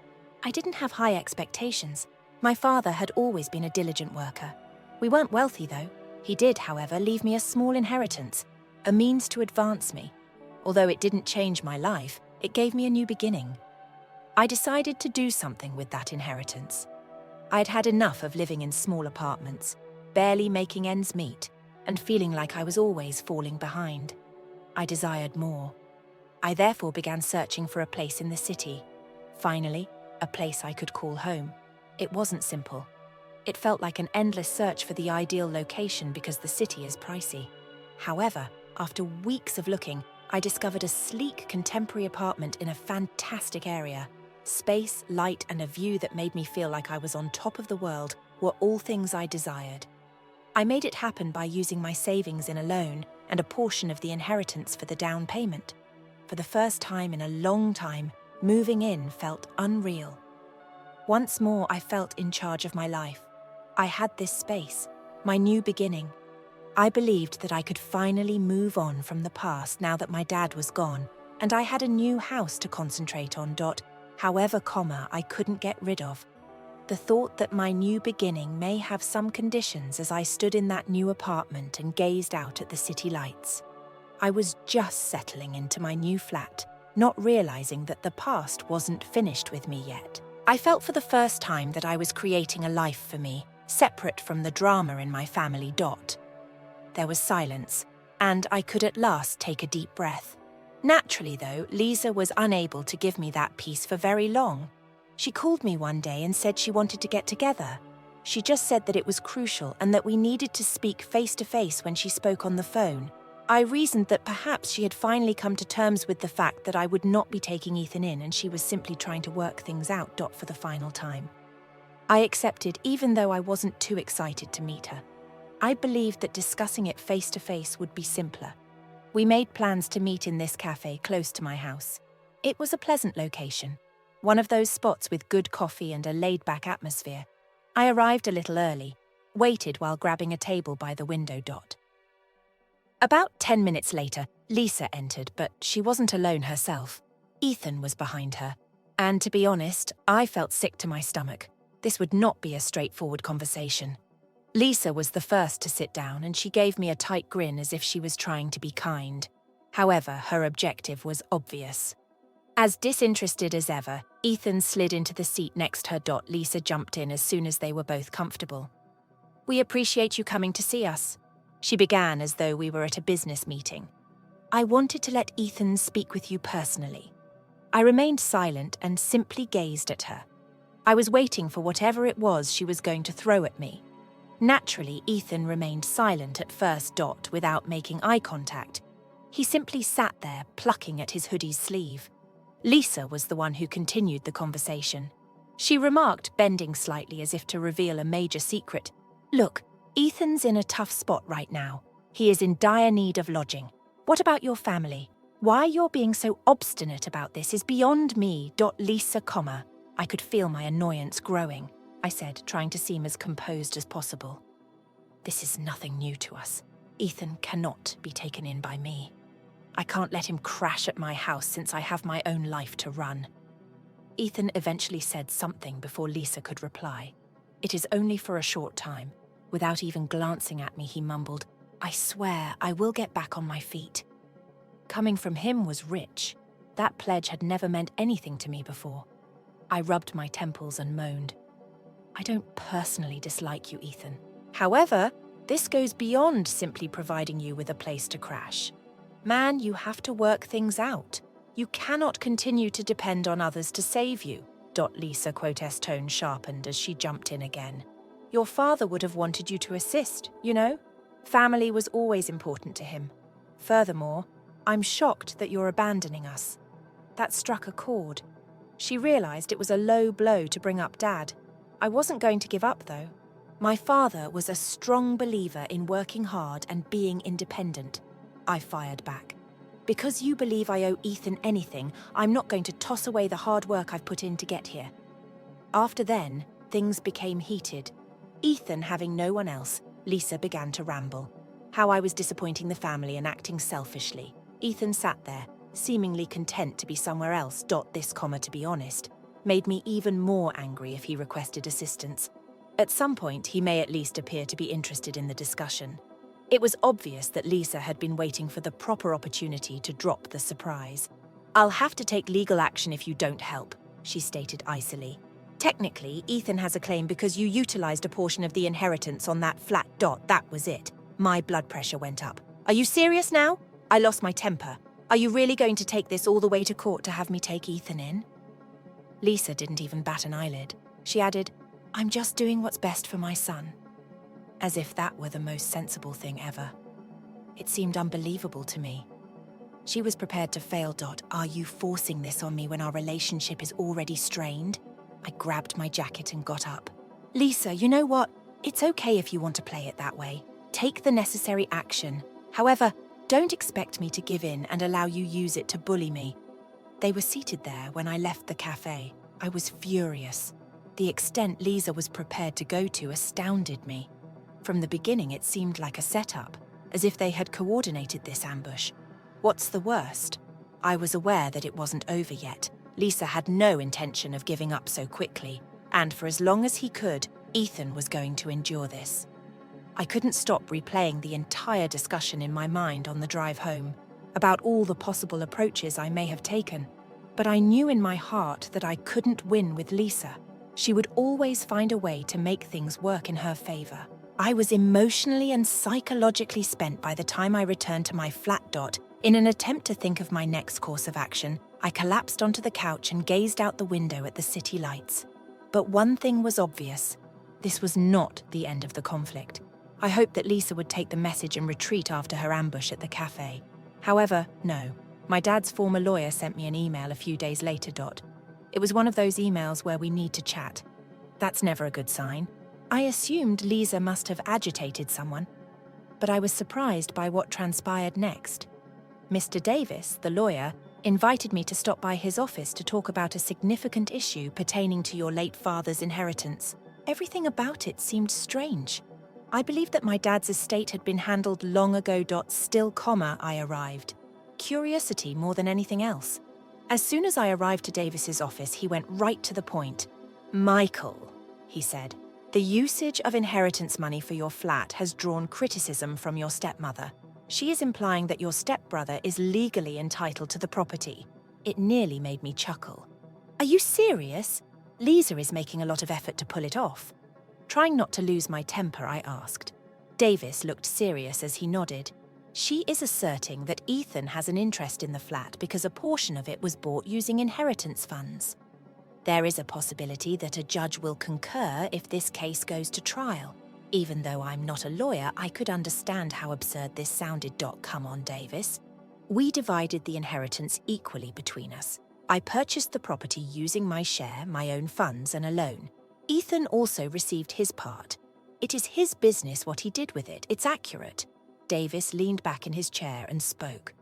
I didn't have high expectations. My father had always been a diligent worker. We weren't wealthy, though. He did, however, leave me a small inheritance, a means to advance me. Although it didn't change my life, it gave me a new beginning. I decided to do something with that inheritance. I'd had enough of living in small apartments, barely making ends meet, and feeling like I was always falling behind. I desired more. I therefore began searching for a place in the city. Finally, a place I could call home. It wasn't simple. It felt like an endless search for the ideal location because the city is pricey. However, after weeks of looking, I discovered a sleek contemporary apartment in a fantastic area. Space, light, and a view that made me feel like I was on top of the world were all things I desired. I made it happen by using my savings in a loan and a portion of the inheritance for the down payment. For the first time in a long time, moving in felt unreal. Once more, I felt in charge of my life. I had this space, my new beginning. I believed that I could finally move on from the past now that my dad was gone, and I had a new house to concentrate on. However, I couldn't get rid of. The thought that my new beginning may have some conditions as I stood in that new apartment and gazed out at the city lights. I was just settling into my new flat, not realizing that the past wasn't finished with me yet. I felt for the first time that I was creating a life for me, separate from the drama in my family. There was silence, and I could at last take a deep breath. Naturally, though, Lisa was unable to give me that peace for very long. She called me one day and said she wanted to get together. She just said that it was crucial and that we needed to speak face to face when she spoke on the phone. I reasoned that perhaps she had finally come to terms with the fact that I would not be taking Ethan in and she was simply trying to work things out. For the final time. I accepted, even though I wasn't too excited to meet her. I believed that discussing it face to face would be simpler. We made plans to meet in this cafe close to my house. It was a pleasant location, one of those spots with good coffee and a laid-back atmosphere. I arrived a little early, waited while grabbing a table by the window. About 10 minutes later, Lisa entered, but she wasn't alone herself. Ethan was behind her, and to be honest, I felt sick to my stomach. This would not be a straightforward conversation. Lisa was the first to sit down, and she gave me a tight grin as if she was trying to be kind. However, her objective was obvious. As disinterested as ever, Ethan slid into the seat next her. Lisa jumped in as soon as they were both comfortable. "We appreciate you coming to see us," she began as though we were at a business meeting. "I wanted to let Ethan speak with you personally." I remained silent and simply gazed at her. I was waiting for whatever it was she was going to throw at me. Naturally, Ethan remained silent at first. Without making eye contact. He simply sat there, plucking at his hoodie's sleeve. Lisa was the one who continued the conversation. She remarked, bending slightly as if to reveal a major secret. "Look, Ethan's in a tough spot right now. He is in dire need of lodging. What about your family? Why you're being so obstinate about this is beyond me. Lisa, I could feel my annoyance growing, I said, trying to seem as composed as possible. "This is nothing new to us. Ethan cannot be taken in by me. I can't let him crash at my house since I have my own life to run." Ethan eventually said something before Lisa could reply. "It is only for a short time." Without even glancing at me, he mumbled, "I swear I will get back on my feet." Coming from him was rich. That pledge had never meant anything to me before. I rubbed my temples and moaned. "I don't personally dislike you, Ethan. However, this goes beyond simply providing you with a place to crash. Man, you have to work things out. You cannot continue to depend on others to save you." Lisa quote's tone sharpened as she jumped in again. "Your father would have wanted you to assist, you know? Family was always important to him. Furthermore, I'm shocked that you're abandoning us." That struck a chord. She realized it was a low blow to bring up Dad. I wasn't going to give up, though. My father was a strong believer in working hard and being independent. I fired back. "Because you believe I owe Ethan anything, I'm not going to toss away the hard work I've put in to get here." After then, things became heated. Ethan having no one else, Lisa began to ramble. How I was disappointing the family and acting selfishly. Ethan sat there, seemingly content to be somewhere else. This, to be honest, made me even more angry if he requested assistance. At some point, he may at least appear to be interested in the discussion. It was obvious that Lisa had been waiting for the proper opportunity to drop the surprise. "I'll have to take legal action if you don't help," she stated icily. "Technically, Ethan has a claim because you utilized a portion of the inheritance on that flat. That was it." My blood pressure went up. "Are you serious now?" I lost my temper. "Are you really going to take this all the way to court to have me take Ethan in?" Lisa didn't even bat an eyelid. She added, "I'm just doing what's best for my son." As if that were the most sensible thing ever. It seemed unbelievable to me. She was prepared to fail. "Are you forcing this on me when our relationship is already strained?" I grabbed my jacket and got up. "Lisa, you know what? It's okay if you want to play it that way. Take the necessary action. However, don't expect me to give in and allow you use it to bully me." They were seated there when I left the cafe. I was furious. The extent Lisa was prepared to go to astounded me. From the beginning, it seemed like a setup, as if they had coordinated this ambush. What's the worst? I was aware that it wasn't over yet. Lisa had no intention of giving up so quickly, and for as long as he could, Ethan was going to endure this. I couldn't stop replaying the entire discussion in my mind on the drive home. about all the possible approaches I may have taken. But I knew in my heart that I couldn't win with Lisa. She would always find a way to make things work in her favor. I was emotionally and psychologically spent by the time I returned to my flat. In an attempt to think of my next course of action, I collapsed onto the couch and gazed out the window at the city lights. But one thing was obvious. This was not the end of the conflict. I hoped that Lisa would take the message and retreat after her ambush at the cafe. However, no. My dad's former lawyer sent me an email a few days later. It was one of those emails where we need to chat. That's never a good sign. I assumed Lisa must have agitated someone, but I was surprised by what transpired next. Mr. Davis, the lawyer, invited me to stop by his office to talk about a significant issue pertaining to your late father's inheritance. Everything about it seemed strange. I believed that my dad's estate had been handled long ago. Still, I arrived. Curiosity more than anything else. As soon as I arrived to Davis's office, he went right to the point. "Michael," he said, "the usage of inheritance money for your flat has drawn criticism from your stepmother. She is implying that your stepbrother is legally entitled to the property." It nearly made me chuckle. "Are you serious? Lisa is making a lot of effort to pull it off." Trying not to lose my temper, I asked. Davis looked serious as he nodded. "She is asserting that Ethan has an interest in the flat because a portion of it was bought using inheritance funds. There is a possibility that a judge will concur if this case goes to trial. Even though I'm not a lawyer, I could understand how absurd this sounded. Come on, Davis. We divided the inheritance equally between us. I purchased the property using my share, my own funds, and a loan. Ethan also received his part. It is his business what he did with it. It's accurate." Davis leaned back in his chair and spoke.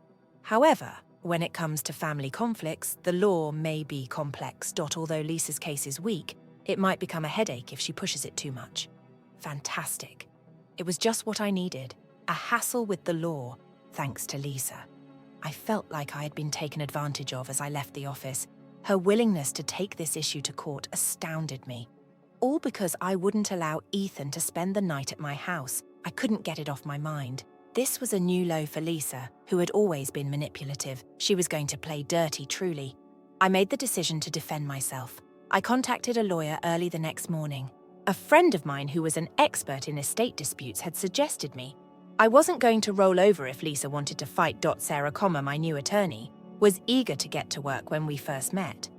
"However, when it comes to family conflicts, the law may be complex. Although Lisa's case is weak, it might become a headache if she pushes it too much." Fantastic. It was just what I needed. A hassle with the law, thanks to Lisa. I felt like I had been taken advantage of as I left the office. Her willingness to take this issue to court astounded me. All because I wouldn't allow Ethan to spend the night at my house. I couldn't get it off my mind. This was a new low for Lisa, who had always been manipulative. She was going to play dirty, truly. I made the decision to defend myself. I contacted a lawyer early the next morning. A friend of mine who was an expert in estate disputes had suggested me. I wasn't going to roll over if Lisa wanted to fight. Sarah, my new attorney, was eager to get to work when we first met.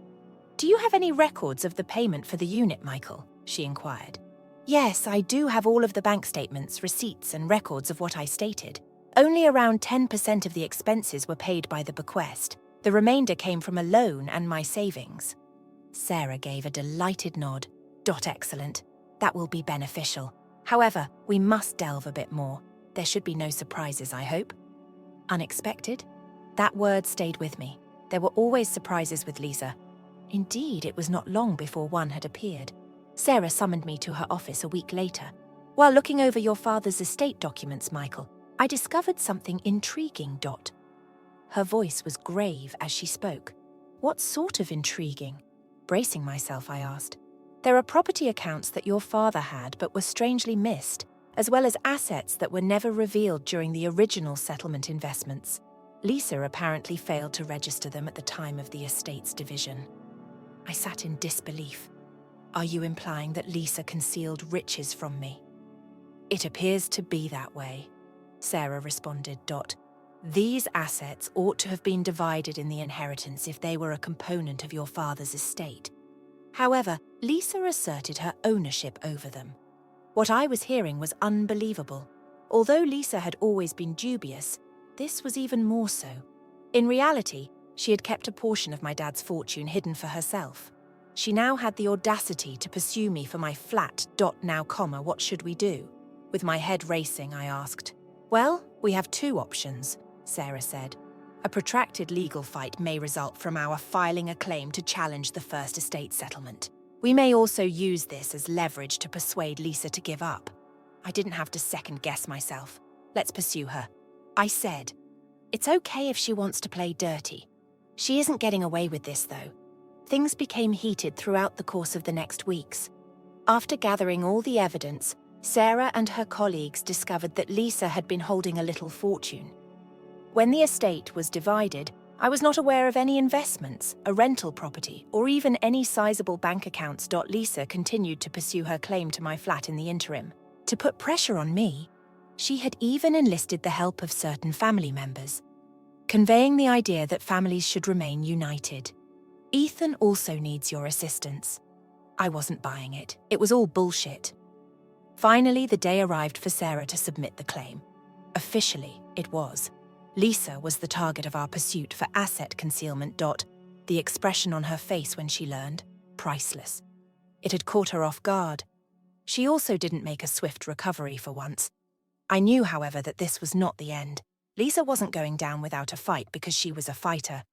"Do you have any records of the payment for the unit, Michael?" she inquired. "Yes, I do have all of the bank statements, receipts, and records of what I stated. Only around 10% of the expenses were paid by the bequest. The remainder came from a loan and my savings." Sarah gave a delighted nod. Excellent. That will be beneficial. However, we must delve a bit more. There should be no surprises, I hope. Unexpected? That word stayed with me. There were always surprises with Lisa. Indeed, it was not long before one had appeared. Sarah summoned me to her office a week later. "While looking over your father's estate documents, Michael, I discovered something intriguing. Her voice was grave as she spoke. "What sort of intriguing?" Bracing myself, I asked. "There are property accounts that your father had but were strangely missed, as well as assets that were never revealed during the original settlement investments. Lisa apparently failed to register them at the time of the estate's division." I sat in disbelief. "Are you implying that Lisa concealed riches from me?" "It appears to be that way," Sarah responded. "These assets ought to have been divided in the inheritance if they were a component of your father's estate. However, Lisa asserted her ownership over them. What I was hearing was unbelievable. Although Lisa had always been dubious, this was even more so. In reality, she had kept a portion of my dad's fortune hidden for herself. She now had the audacity to pursue me for my flat. Now, what should we do? With my head racing, I asked. "Well, we have two options," Sarah said. "A protracted legal fight may result from our filing a claim to challenge the first estate settlement. We may also use this as leverage to persuade Lisa to give up." I didn't have to second-guess myself. "Let's pursue her," I said. "It's okay if she wants to play dirty. She isn't getting away with this, though." Things became heated throughout the course of the next weeks. After gathering all the evidence, Sarah and her colleagues discovered that Lisa had been holding a little fortune. When the estate was divided, I was not aware of any investments, a rental property, or even any sizable bank accounts. Lisa continued to pursue her claim to my flat in the interim. To put pressure on me, she had even enlisted the help of certain family members, conveying the idea that families should remain united. Ethan also needs your assistance. I wasn't buying it. It was all bullshit. Finally, the day arrived for Sarah to submit the claim. Officially, it was. Lisa was the target of our pursuit for asset concealment. The expression on her face when she learned, priceless. It had caught her off guard. She also didn't make a swift recovery for once. I knew, however, that this was not the end. Lisa wasn't going down without a fight because she was a fighter.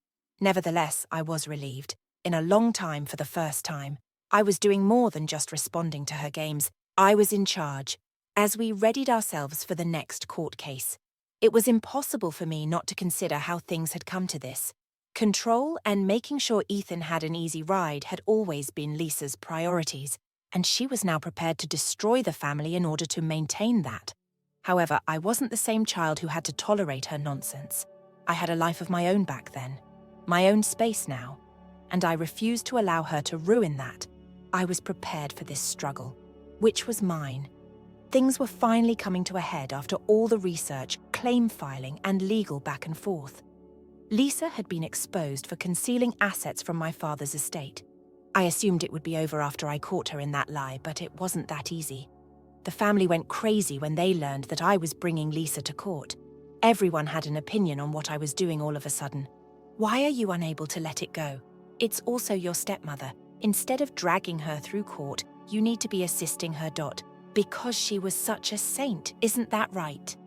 Nevertheless, I was relieved. In a long time, for the first time, I was doing more than just responding to her games. I was in charge. As we readied ourselves for the next court case, it was impossible for me not to consider how things had come to this. Control and making sure Ethan had an easy ride had always been Lisa's priorities, and she was now prepared to destroy the family in order to maintain that. However, I wasn't the same child who had to tolerate her nonsense. I had a life of my own back then, my own space now, and I refused to allow her to ruin that. I was prepared for this struggle, which was mine. Things were finally coming to a head after all the research, claim filing, and legal back and forth. Lisa had been exposed for concealing assets from my father's estate. I assumed it would be over after I caught her in that lie, but it wasn't that easy. The family went crazy when they learned that I was bringing Lisa to court. Everyone had an opinion on what I was doing all of a sudden. Why are you unable to let it go? It's also your stepmother. Instead of dragging her through court, you need to be assisting her. Because she was such a saint, isn't that right?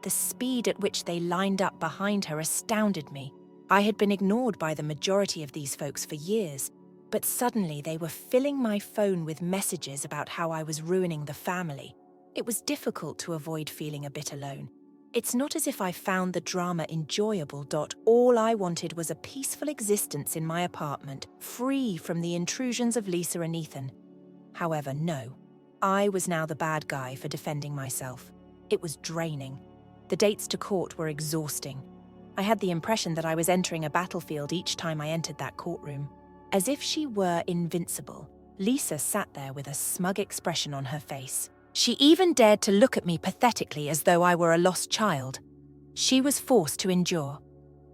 The speed at which they lined up behind her astounded me. I had been ignored by the majority of these folks for years, but suddenly they were filling my phone with messages about how I was ruining the family. It was difficult to avoid feeling a bit alone. It's not as if I found the drama enjoyable. All I wanted was a peaceful existence in my apartment, free from the intrusions of Lisa and Ethan. However, no. I was now the bad guy for defending myself. It was draining. The dates to court were exhausting. I had the impression that I was entering a battlefield each time I entered that courtroom. As if she were invincible, Lisa sat there with a smug expression on her face. She even dared to look at me pathetically as though I were a lost child. She was forced to endure.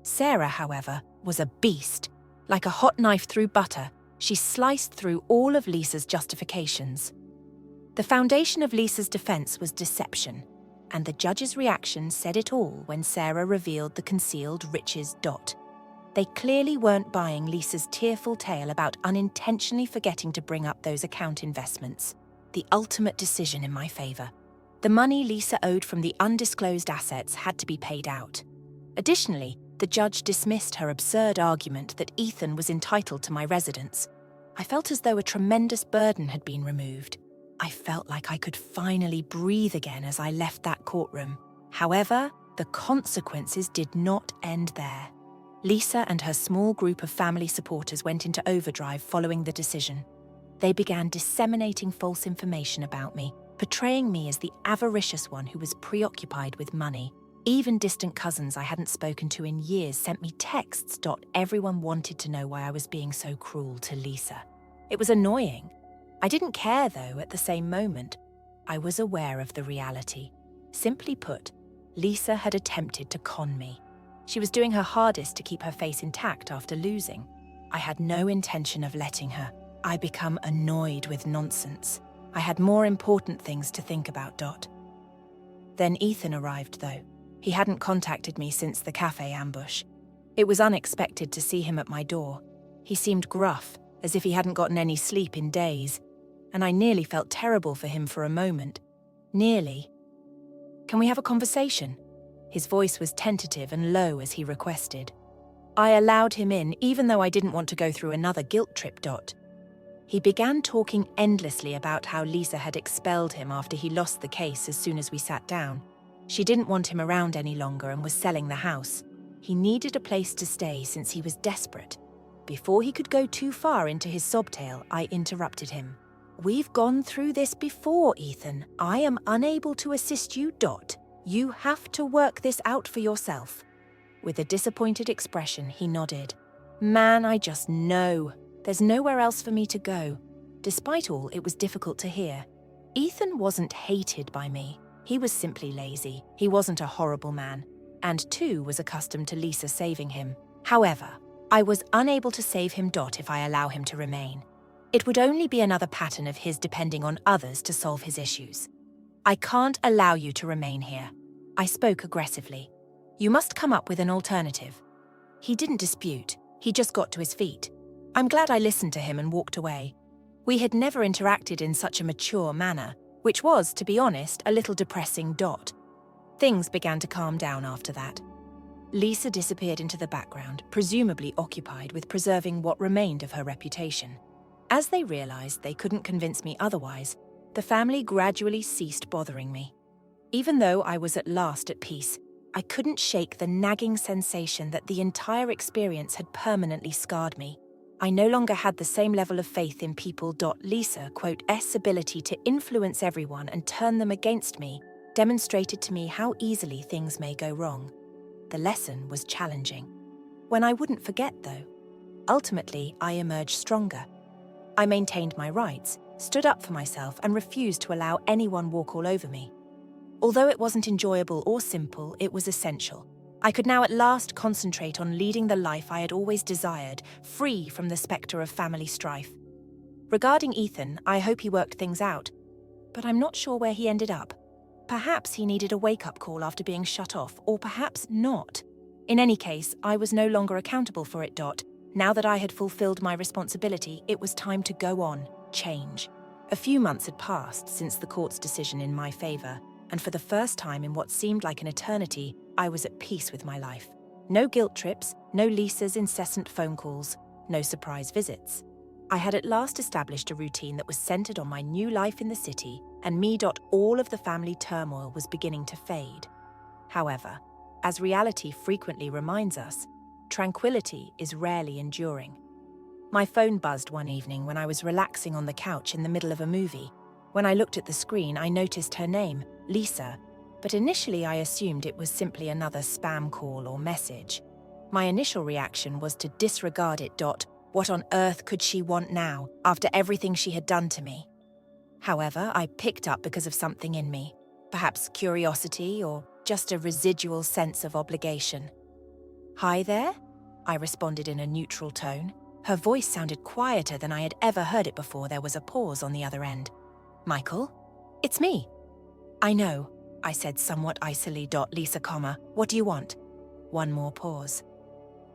Sarah, however, was a beast. Like a hot knife through butter, she sliced through all of Lisa's justifications. The foundation of Lisa's defense was deception, and the judge's reaction said it all when Sarah revealed the concealed riches. They clearly weren't buying Lisa's tearful tale about unintentionally forgetting to bring up those account investments, the ultimate decision in my favor. The money Lisa owed from the undisclosed assets had to be paid out. Additionally, the judge dismissed her absurd argument that Ethan was entitled to my residence. I felt as though a tremendous burden had been removed. I felt like I could finally breathe again as I left that courtroom. However, the consequences did not end there. Lisa and her small group of family supporters went into overdrive following the decision. They began disseminating false information about me, portraying me as the avaricious one who was preoccupied with money. Even distant cousins I hadn't spoken to in years sent me texts. Everyone wanted to know why I was being so cruel to Lisa. It was annoying. I didn't care, though, at the same moment. I was aware of the reality. Simply put, Lisa had attempted to con me. She was doing her hardest to keep her face intact after losing. I had no intention of letting her. I became annoyed with nonsense. I had more important things to think about. Then Ethan arrived, though. He hadn't contacted me since the cafe ambush. It was unexpected to see him at my door. He seemed gruff, as if he hadn't gotten any sleep in days, and I nearly felt terrible for him for a moment. Nearly. "Can we have a conversation?" His voice was tentative and low as he requested. I allowed him in, even though I didn't want to go through another guilt trip. He began talking endlessly about how Lisa had expelled him after he lost the case as soon as we sat down. She didn't want him around any longer and was selling the house. He needed a place to stay since he was desperate. Before he could go too far into his sob tale, I interrupted him. "We've gone through this before, Ethan. I am unable to assist you. You have to work this out for yourself." With a disappointed expression, he nodded. Man, I just know. There's nowhere else for me to go. Despite all, it was difficult to hear. Ethan wasn't hated by me. He was simply lazy. He wasn't a horrible man. And too was accustomed to Lisa saving him. However, I was unable to save him. If I allow him to remain. It would only be another pattern of his depending on others to solve his issues. I can't allow you to remain here. I spoke aggressively. You must come up with an alternative. He didn't dispute. He just got to his feet. I'm glad I listened to him and walked away. We had never interacted in such a mature manner, which was, to be honest, a little depressing. Things began to calm down after that. Lisa disappeared into the background, presumably occupied with preserving what remained of her reputation. As they realized they couldn't convince me otherwise, the family gradually ceased bothering me. Even though I was at last at peace, I couldn't shake the nagging sensation that the entire experience had permanently scarred me. I no longer had the same level of faith in people. Lisa's ability to influence everyone and turn them against me demonstrated to me how easily things may go wrong. The lesson was challenging. When I wouldn't forget, though. Ultimately, I emerged stronger. I maintained my rights, stood up for myself, and refused to allow anyone walk all over me. Although it wasn't enjoyable or simple, it was essential. I could now at last concentrate on leading the life I had always desired, free from the spectre of family strife. Regarding Ethan, I hope he worked things out, but I'm not sure where he ended up. Perhaps he needed a wake-up call after being shut off, or perhaps not. In any case, I was no longer accountable for it. Now that I had fulfilled my responsibility, it was time to go on, change. A few months had passed since the court's decision in my favor, and for the first time in what seemed like an eternity, I was at peace with my life. No guilt trips, no Lisa's incessant phone calls, no surprise visits. I had at last established a routine that was centered on my new life in the city, and me. All of the family turmoil was beginning to fade. However, as reality frequently reminds us, tranquility is rarely enduring. My phone buzzed one evening when I was relaxing on the couch in the middle of a movie. When I looked at the screen, I noticed her name, Lisa, but initially I assumed it was simply another spam call or message. My initial reaction was to disregard it. What on earth could she want now, after everything she had done to me? However, I picked up because of something in me, perhaps curiosity or just a residual sense of obligation. Hi there? I responded in a neutral tone. Her voice sounded quieter than I had ever heard it before. There was a pause on the other end. Michael? It's me. I know, I said somewhat icily. Lisa, what do you want? One more pause.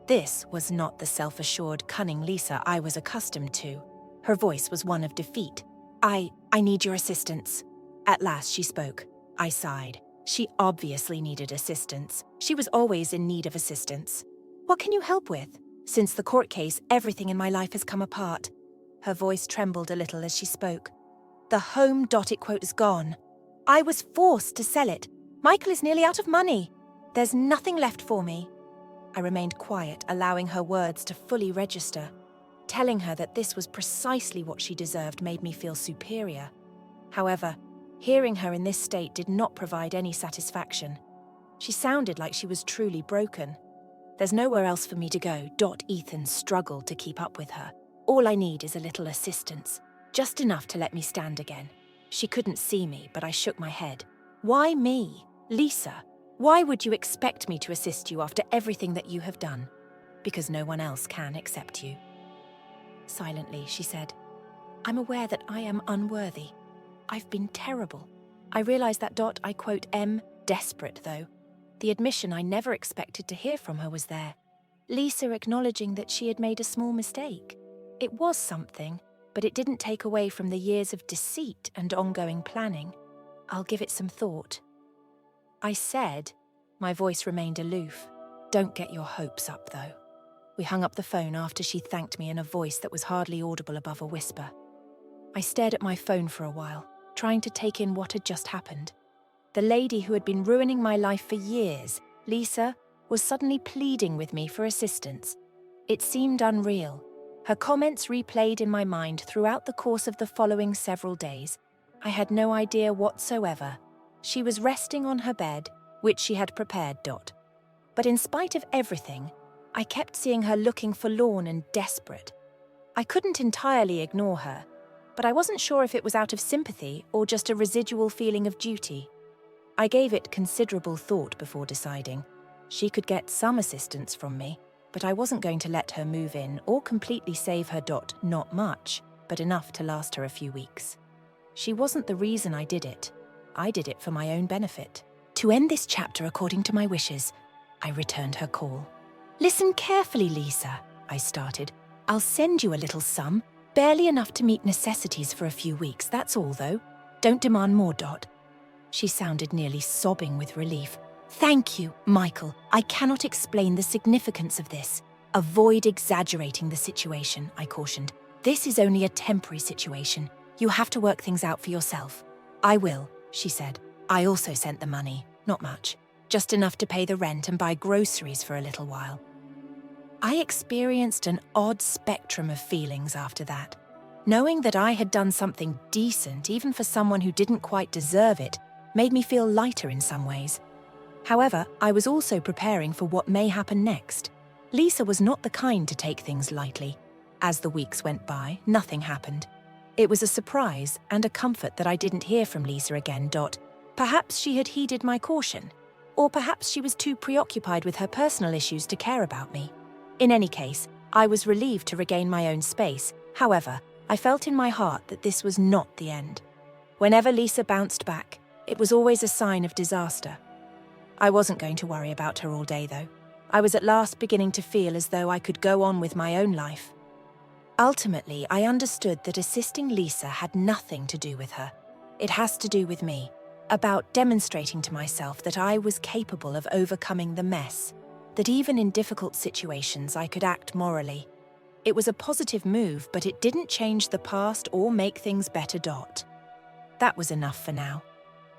This was not the self-assured, cunning Lisa I was accustomed to. Her voice was one of defeat. I need your assistance. At last she spoke. I sighed. She obviously needed assistance. She was always in need of assistance. What can you help with? Since the court case, everything in my life has come apart. Her voice trembled a little as she spoke. The home. Is gone. I was forced to sell it. Michael is nearly out of money. There's nothing left for me. I remained quiet, allowing her words to fully register. Telling her that this was precisely what she deserved made me feel superior. However, hearing her in this state did not provide any satisfaction. She sounded like she was truly broken. There's nowhere else for me to go. Ethan struggled to keep up with her. All I need is a little assistance, just enough to let me stand again. She couldn't see me, but I shook my head. Why me? Lisa, why would you expect me to assist you after everything that you have done? Because no one else can except you. Silently, she said, I'm aware that I am unworthy. I've been terrible. I realize that. I am desperate, though. The admission I never expected to hear from her was there. Lisa acknowledging that she had made a small mistake. It was something, but it didn't take away from the years of deceit and ongoing planning. I'll give it some thought. I said, my voice remained aloof. Don't get your hopes up, though. We hung up the phone after she thanked me in a voice that was hardly audible above a whisper. I stared at my phone for a while, trying to take in what had just happened. The lady who had been ruining my life for years, Lisa, was suddenly pleading with me for assistance. It seemed unreal. Her comments replayed in my mind throughout the course of the following several days. I had no idea whatsoever. She was resting on her bed, which she had prepared. But in spite of everything, I kept seeing her looking forlorn and desperate. I couldn't entirely ignore her, but I wasn't sure if it was out of sympathy or just a residual feeling of duty. I gave it considerable thought before deciding. She could get some assistance from me, but I wasn't going to let her move in or completely save her. Not much, but enough to last her a few weeks. She wasn't the reason I did it. I did it for my own benefit. To end this chapter according to my wishes, I returned her call. Listen carefully, Lisa, I started. I'll send you a little sum, barely enough to meet necessities for a few weeks, that's all though. Don't demand more. She sounded nearly sobbing with relief. Thank you, Michael. I cannot explain the significance of this. Avoid exaggerating the situation, I cautioned. This is only a temporary situation. You have to work things out for yourself. I will, she said. I also sent the money, not much, just enough to pay the rent and buy groceries for a little while. I experienced an odd spectrum of feelings after that. Knowing that I had done something decent, even for someone who didn't quite deserve it, made me feel lighter in some ways. However, I was also preparing for what may happen next. Lisa was not the kind to take things lightly. As the weeks went by, nothing happened. It was a surprise and a comfort that I didn't hear from Lisa again. Perhaps she had heeded my caution, or perhaps she was too preoccupied with her personal issues to care about me. In any case, I was relieved to regain my own space. However, I felt in my heart that this was not the end. Whenever Lisa bounced back, it was always a sign of disaster. I wasn't going to worry about her all day, though. I was at last beginning to feel as though I could go on with my own life. Ultimately, I understood that assisting Lisa had nothing to do with her. It has to do with me, about demonstrating to myself that I was capable of overcoming the mess, that even in difficult situations I could act morally. It was a positive move, but it didn't change the past or make things better. That was enough for now.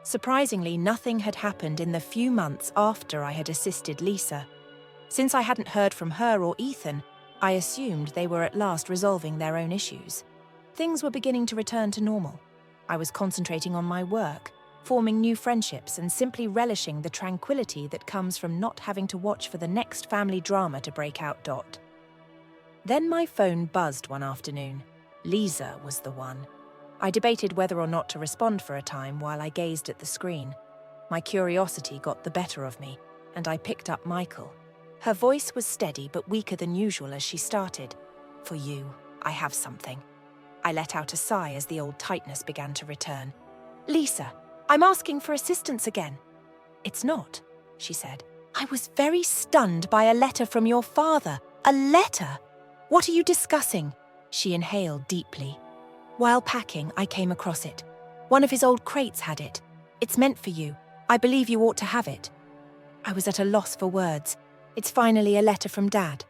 Surprisingly, nothing had happened in the few months after I had assisted Lisa. Since I hadn't heard from her or Ethan, I assumed they were at last resolving their own issues. Things were beginning to return to normal. I was concentrating on my work, forming new friendships, and simply relishing the tranquility that comes from not having to watch for the next family drama to break out. Then my phone buzzed one afternoon. Lisa was the one. I debated whether or not to respond for a time while I gazed at the screen. My curiosity got the better of me, and I picked up Michael. Her voice was steady but weaker than usual as she started. For you, I have something. I let out a sigh as the old tightness began to return. Lisa, I'm asking for assistance again. It's not, she said. I was very stunned by a letter from your father. A letter? What are you discussing? She inhaled deeply. While packing, I came across it. One of his old crates had it. It's meant for you. I believe you ought to have it. I was at a loss for words. It's finally a letter from Dad.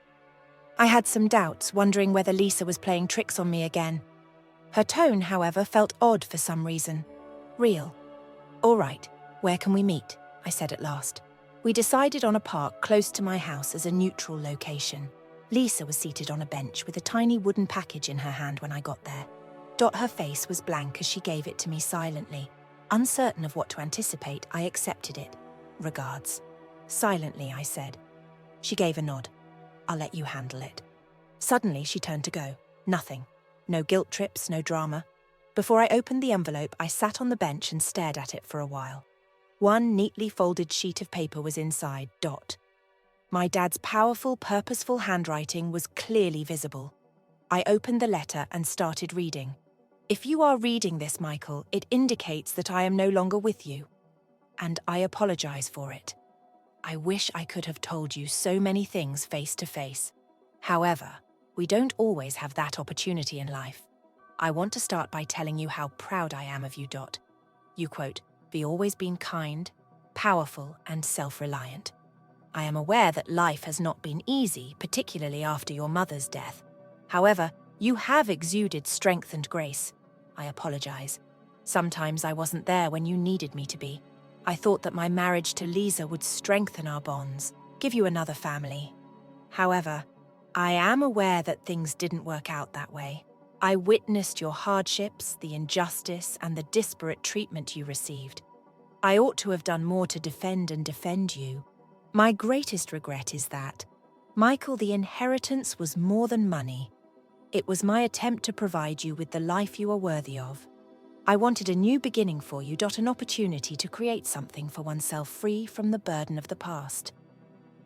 I had some doubts, wondering whether Lisa was playing tricks on me again. Her tone, however, felt odd for some reason. Real. All right, where can we meet? I said at last. We decided on a park close to my house as a neutral location. Lisa was seated on a bench with a tiny wooden package in her hand when I got there. Her face was blank as she gave it to me silently. Uncertain of what to anticipate, I accepted it. Regards. Silently, I said. She gave a nod. I'll let you handle it. Suddenly, she turned to go. Nothing. No guilt trips, no drama. Before I opened the envelope, I sat on the bench and stared at it for a while. One neatly folded sheet of paper was inside. My dad's powerful, purposeful handwriting was clearly visible. I opened the letter and started reading. If you are reading this, Michael, it indicates that I am no longer with you. And I apologize for it. I wish I could have told you so many things face to face. However, we don't always have that opportunity in life. I want to start by telling you how proud I am of you. You quote, "Be always been kind, powerful, and self-reliant. I am aware that life has not been easy, particularly after your mother's death. However, you have exuded strength and grace. I apologize. Sometimes I wasn't there when you needed me to be. I thought that my marriage to Lisa would strengthen our bonds, give you another family. However, I am aware that things didn't work out that way. I witnessed your hardships, the injustice, and the disparate treatment you received. I ought to have done more to defend you, My greatest regret is that, Michael, the inheritance was more than money. It was my attempt to provide you with the life you are worthy of. I wanted a new beginning for you, an opportunity to create something for oneself free from the burden of the past.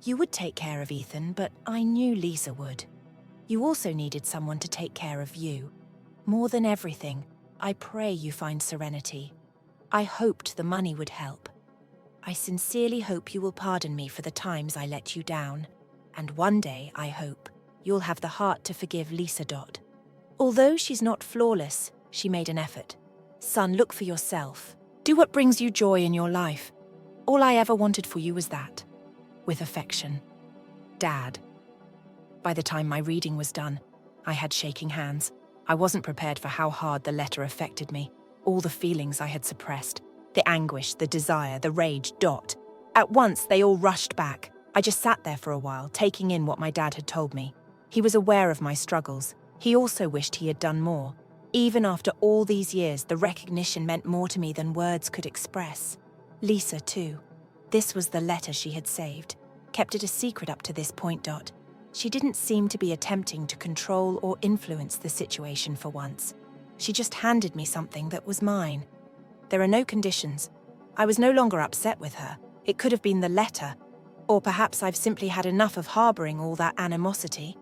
You would take care of Ethan, but I knew Lisa would. You also needed someone to take care of you. More than everything, I pray you find serenity. I hoped the money would help. I sincerely hope you will pardon me for the times I let you down. And one day, I hope, you'll have the heart to forgive Lisa. Although she's not flawless, she made an effort. Son, look for yourself. Do what brings you joy in your life. All I ever wanted for you was that. With affection. Dad. By the time my reading was done, I had shaking hands. I wasn't prepared for how hard the letter affected me. All the feelings I had suppressed. The anguish, the desire, the rage. At once, they all rushed back. I just sat there for a while, taking in what my dad had told me. He was aware of my struggles. He also wished he had done more. Even after all these years, the recognition meant more to me than words could express. Lisa, too. This was the letter she had saved. Kept it a secret up to this point. She didn't seem to be attempting to control or influence the situation for once. She just handed me something that was mine. There are no conditions. I was no longer upset with her. It could have been the letter. Or perhaps I've simply had enough of harboring all that animosity.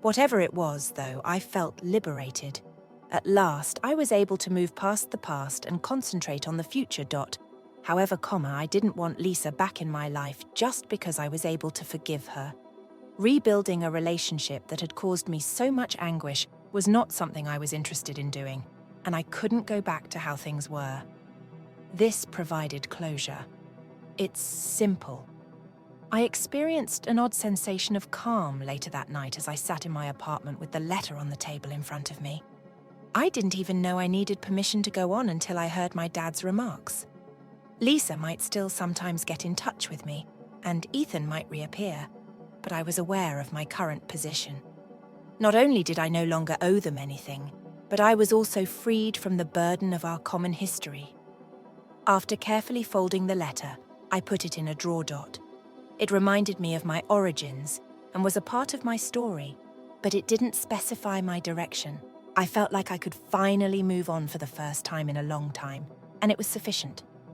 Whatever it was, though, I felt liberated. At last, I was able to move past the past and concentrate on the future. However, I didn't want Lisa back in my life just because I was able to forgive her. Rebuilding a relationship that had caused me so much anguish was not something I was interested in doing, and I couldn't go back to how things were. This provided closure. It's simple. I experienced an odd sensation of calm later that night as I sat in my apartment with the letter on the table in front of me. I didn't even know I needed permission to go on until I heard my dad's remarks. Lisa might still sometimes get in touch with me, and Ethan might reappear, but I was aware of my current position. Not only did I no longer owe them anything, but I was also freed from the burden of our common history. After carefully folding the letter, I put it in a drawer. It reminded me of my origins and was a part of my story, but it didn't specify my direction. I felt like I could finally move on for the first time in a long time, and it was sufficient.